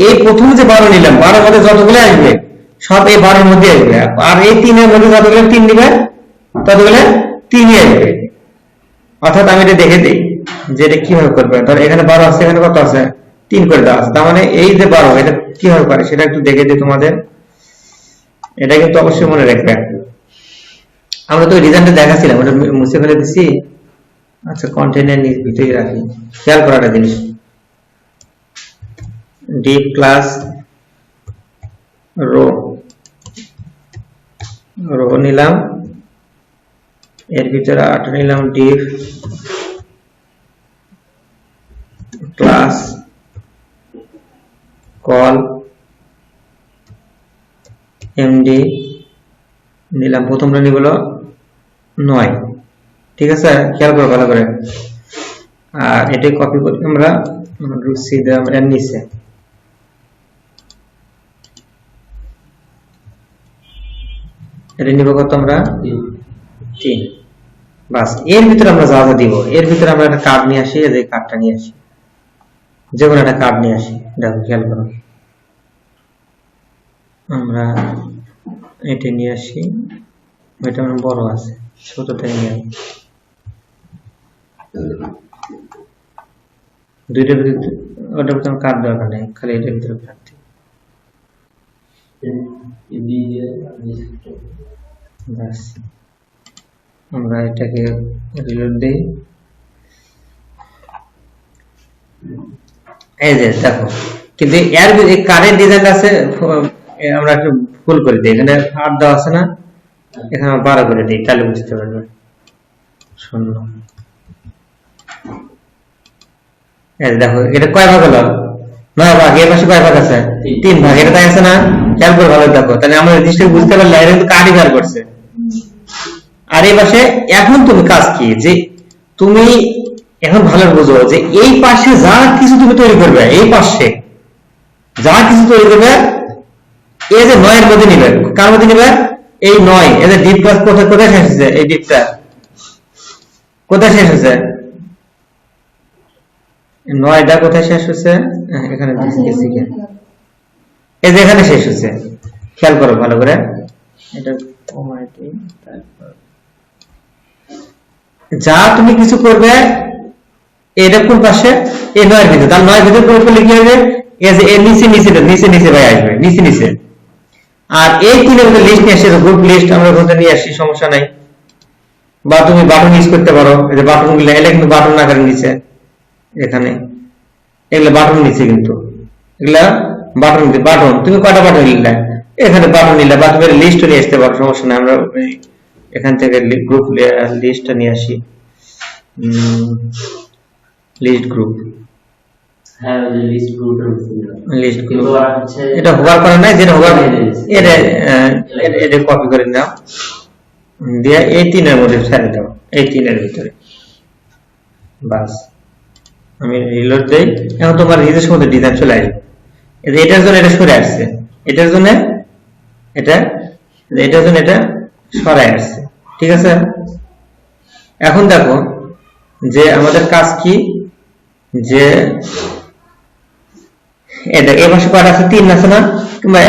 এই প্রথম যে 12 নিলাম, 12 মধ্যে যতগুলো আসবে সব এই 12 এর মধ্যে আসবে, আর এই 3 এর মধ্যে যতগুলো 3 নিবে ততগুলো 3ই আসবে। অর্থাৎ আমি এটা দেখে দিই যে এটা কিভাবে করবে। ধর এখানে 12 আছে, এখানে কত আছে, 3 করে দেওয়া আছে, তার মানে এই যে 12 এটা কিভাবে করে সেটা একটু দেখে দিই তোমাদের। এটা কিন্তু অবশ্যই মনে রাখবে। আমরা তো ডিজাইনটা দেখাছিলাম, ওটা মুছে ফেলে দিছি। আচ্ছা, কন্টেইনার ভিতরে রাখি, খেয়াল করা একটা জিনিস, ডিপ ক্লাস রো রো নিলাম, এর ভিতরে 8 নিলাম ডিভ ক্লাস কল এমডি নিলাম, প্রথমটা নিব 9, ঠিক আছে, খেয়াল করো ভালো করে। আর এটা কপি করি আমরা রুসি দিলাম এর নিচে, এটা নিব কত আমরা 3। বাস, এর ভিতরে আমরা যা যা দিব, এর ভিতরে আমরা একটা কার্ড নিয়ে আসি, এই কার্ডটা নিয়ে আসি, যে কোনো একটা কার্ড নিয়ে আসি। দেখো খেয়াল করো, আমরা এটা নিয়ে আসি, এটা আমার বড় আছে, ছোটটা নিয়ে আসি, দুইটার ভিতরে ওটার ভিতরে কার্ড দরকার নেই, খালি এটার ভিতরে কার্ড দিই। বাস, আমরা এটাকে রিলোড দেই। এই যে দেখো, কিন্তু এর কারেন্ট ডিজাইন আছে, আমরা একটু ফুল করে দিই, এখানে 8 দেওয়া আছে না, এখানে 12 করে দিই, তাহলে বুঝতে পারবে। 0, এই দেখো এটা কয় ভাগ হলো, 9 ভাগ, এর পাশে কয় ভাগ আছে, 3 ভাগ, এটা তাই আছে না, খেয়াল করে ভালো দেখো, তাহলে আমরা নিশ্চয়ই বুঝতে পারলে এটা কিন্তু কার্ডই বের করছে। আর এই পাশে এখন তুমি কাজ কি, যে তুমি এখন ভালো বুঝো যে এই পাশে যা কিছু তুমি তৈরি করবে, এই পাশে যা কিছু তৈরি করবে, এই যে 9 এর মধ্যে নিবে, কার মধ্যে নিবে, এই 9, এই যে ডিপ ক্লাস কোথায় কোথায় শেষ হচ্ছে, এই ডিপটা কোথায় শেষ হচ্ছে, 9টা কোথায় শেষ হচ্ছে, এখানে দিয়েছি, এই যে এখানে শেষ হচ্ছে, খেয়াল করো ভালো করে। এটা যা তুমি কিছু করবে, এটা কোন পাশে, এই 9 এর ভিতরে, তার 9 এর ভিতরে প্রয়োগ করলে কি হবে, এই যে এর নিচে নিচে নিচে নিচে ভাই আসবে, নিচে নিচে। আর এই 3 এর লিস্ট নিয়ে আসে, গ্রুপ লিস্ট আমরা ওখানে নিয়ে আসি, সমস্যা নাই। বা তুমি বাটন ইউজ করতে পারো, এই যে বাটন গুলো, এগুলো কিন্তু বাটন না করে নিচে, এখানে এগুলো বাটন নিচে, কিন্তু এগুলা বাটন, বাটন তুমি কয়টা বাটন নিলে, এখানে বাটন নিলে, বা তুমি লিস্ট নিয়ে আসতে পারো, সমস্যা নাই। আমরা এখান থেকে গ্রুপ লিস্টটা নিয়ে আসি, লিস্ট গ্রুপ, হ্যাঁ লিস্ট গ্রুপের লিস্ট গ্রুপ, এটা হোভার করা নাই, যেটা হোভার এটা কপি করে নাও, দিয়ে এই 3 এর মধ্যে ছেড়ে দাও, এই 3 এর ভিতরে। বাস, আমি রিলোড দেই, এখন তোমার নিজস্ব মধ্যে ডিজাইন চলে আসবে। এটার জন্য এটা সরে আসছে, এটার জন্য এটা, এটার জন্য এটা সরাই আসছে, ঠিক আছে। এখন দেখো যে আমাদের কাজ কি, যে এটা এই পাশে কয়টা আছে, 3 আছে না, কিংবা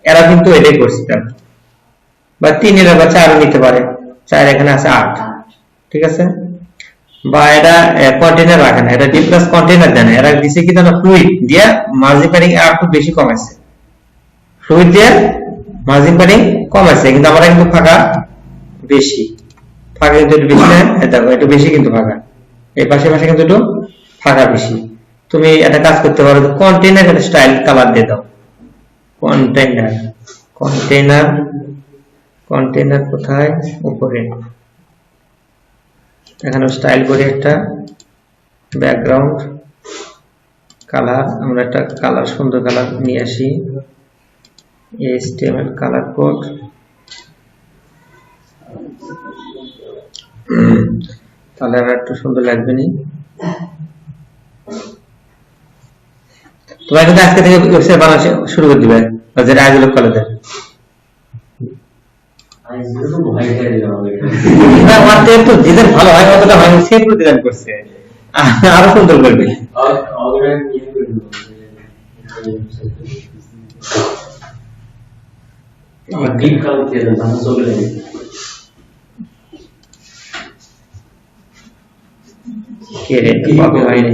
এরা কিন্তু এটাই করছে, বা 3 এর বা 4 নিতে পারে, 4 এখানে আছে 8, ঠিক আছে। বা এটা কন্টেইনার রাখে না, এটা ডিপ ক্লাস কন্টেইনার দেয় না, এরা দিছে কি জানো, ফ্লুইড দিয়ে মার্জিন প্যাডিং আর একটু বেশি কমাইছে, ফ্লুইড দিয়ে মার্জিন প্যাডিং কমাইছে, কিন্তু আমরা কিন্তু ফাঁকা বেশি, ফাঁকা কিন্তু একটু বেশি না, দেখো একটু বেশি কিন্তু ফাঁকা, এই পাশে পাশে কিন্তু একটু ফাঁকা বেশি। তুমি একটা কাজ করতে পারো, কন্টেইনার একটা স্টাইল কালার দিয়ে দাও, কন্টেইনার, কন্টেইনার, কন্টেইনার কোথায়, উপরে, এখানে স্টাইল করে একটা ব্যাকগ্রাউন্ড কালার, আমরা একটা কালার, সুন্দর কালার নিয়ে আসি, HTML কালার কোড, তাহলে আমার একটু সুন্দর লাগবে নি। তোমার কিন্তু আজকে থেকে ওয়েবসাইট বানানো শুরু করে দিবে, যেটা আইজুল কলেজের, ডিজাইন ভালো হয়, অতটা হয়, সিম্পল ডিজাইন করছে, আরো সুন্দর করবে। কে রে, কপি হয়নি,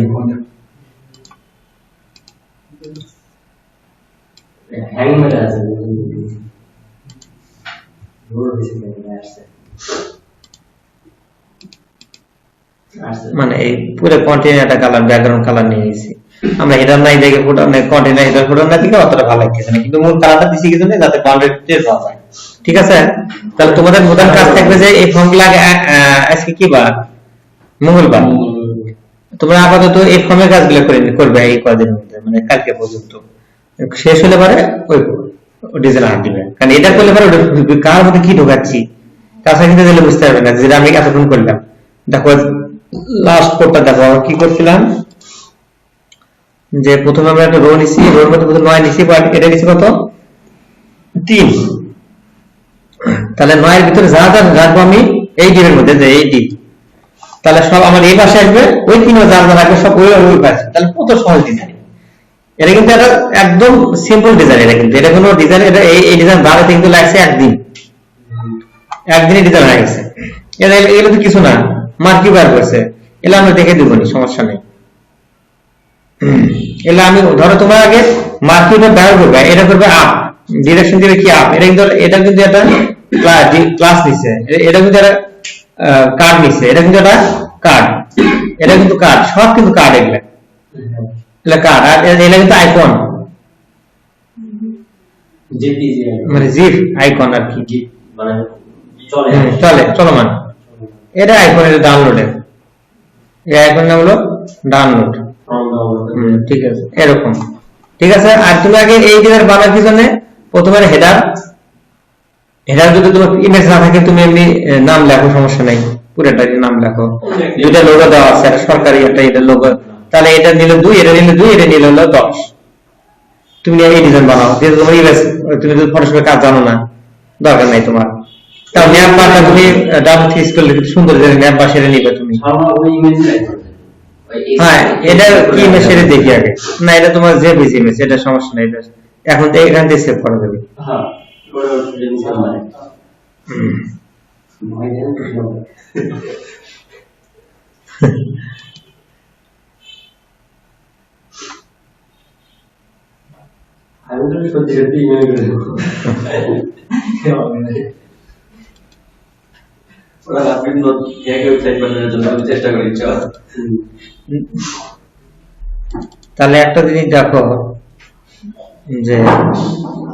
হ্যাং মেরে আছে, মানে এই পুরো কন্টেইনারটা কালার, ব্যাকগ্রাউন্ড কালার নিয়ে নিয়েছি আমরা, হেডার নাই দেখে, ফুটার নাই, কন্টেইনার হেডার ফুটার না দিকে অতটা ভালো লাগছে না, কিন্তু মূল কালারটা দিছি কিছু নেই, যাতে বাউন্ডারি টেস্ট হয়। ঠিক আছে? তাহলে তোমাদের প্রধান কাজ থাকবে যে এই ফর্মগুলো আজকে কি বার? মঙ্গলবার। তোমরা আপাতত এই ফর্মের কাজগুলো করবে এই কদিনের মধ্যে, মানে কালকে পর্যন্ত। শেষ হলে পরে ওই ডিজাইন আর দিবে, কারণ এটা করলে পরে কার মধ্যে কি ঢোকাচ্ছি তাছাড়া কিন্তু দিলে বুঝতে পারবে না, যেটা আমি এতক্ষণ করলাম। দেখো লাস্ট কোডটা দেখো কি করছিলাম, যে প্রথমে আমরা একটা রো নিছি, রোর মধ্যে প্রথমে 9 নিছি, বাট এটা নিছি কত 3। তাহলে 9 এর ভিতরে যা যা রাখবো আমি এই ডির মধ্যে, যে এই ডি, তাহলে সব আমার এই পাশে আসবে, ওই 3 যা যা রাখবে সব ওই পাশে। তাহলে কত সহজ ডিজাইন এটা, কিন্তু এটা একদম সিম্পল ডিজাইন। এটা কিন্তু এটা কোনো ডিজাইন, এটা এই ডিজাইন বাড়াতে কিন্তু লাগছে একদিনই ডিজাইন হয়ে গেছে। এগুলো তো কিছু না, মার্কি বার করছে, এগুলো আমরা দেখে দিব না, সমস্যা নেই। এগুলো আমি ধরো তোমার আগে মার্কি ব্যবহার করবে, এটা করবে আপ, ডিরেকশন দিবে কি আপ। এটা কিন্তু একটা ক্লাস নিছে, এটা কিন্তু একটা কার্ড নিছে, এটা কিন্তু একটা কার্ড, এটা কিন্তু কার্ড, সব কিন্তু কার্ড। এগুলা কার্ড, আর এগুলা কিন্তু আইকন, জেপিজি মানে জিপ আইকন আর কি, মানে চলে চলমান। এটা আইকন, এটা ডাউনলোডের, এই আইকন নাম হলো ডাউনলোড। ঠিক আছে, এরকম। ঠিক আছে, আর তুমি আগে এই ডিজাইন বানার পিছনে প্রথমে হেডার যদি তোমার ইমেজ না থাকে তুমি এমনি নাম লেখো, সমস্যা নাই, পুরোটা নাম লেখো। দুইটা লোগো দেওয়া আছে, একটা সরকারি, একটা এটা লোগো, তাহলে এটা নিলে 2, এটা নিলে 2, এটা নিলে হলো 10। তুমি এই ডিজাইন বানাও, যেহেতু তোমার ইমেজ, তুমি যদি ফটোশপের কাজ জানো না, দরকার নাই তোমার। তাও ম্যাপ বারটা তুমি ডাবল ক্লিক করলে সুন্দর যে ম্যাপ বা সেটা নিবে তুমি। হ্যাঁ, এটা কি ইমেজ সেটা দেখি আগে। না, এটা তোমার যে বেশি ইমেজ, এটা সমস্যা নাই, এটা এখন তো এখান থেকে সেভ করা যাবে। হ্যাঁ, আমি তো সত্যি সত্যি ইমেল করে দেবো। ওরা আপনি ওয়েবসাইট বানানোর জন্য আমি চেষ্টা করি। তাহলে একটা জিনিস দেখো, যে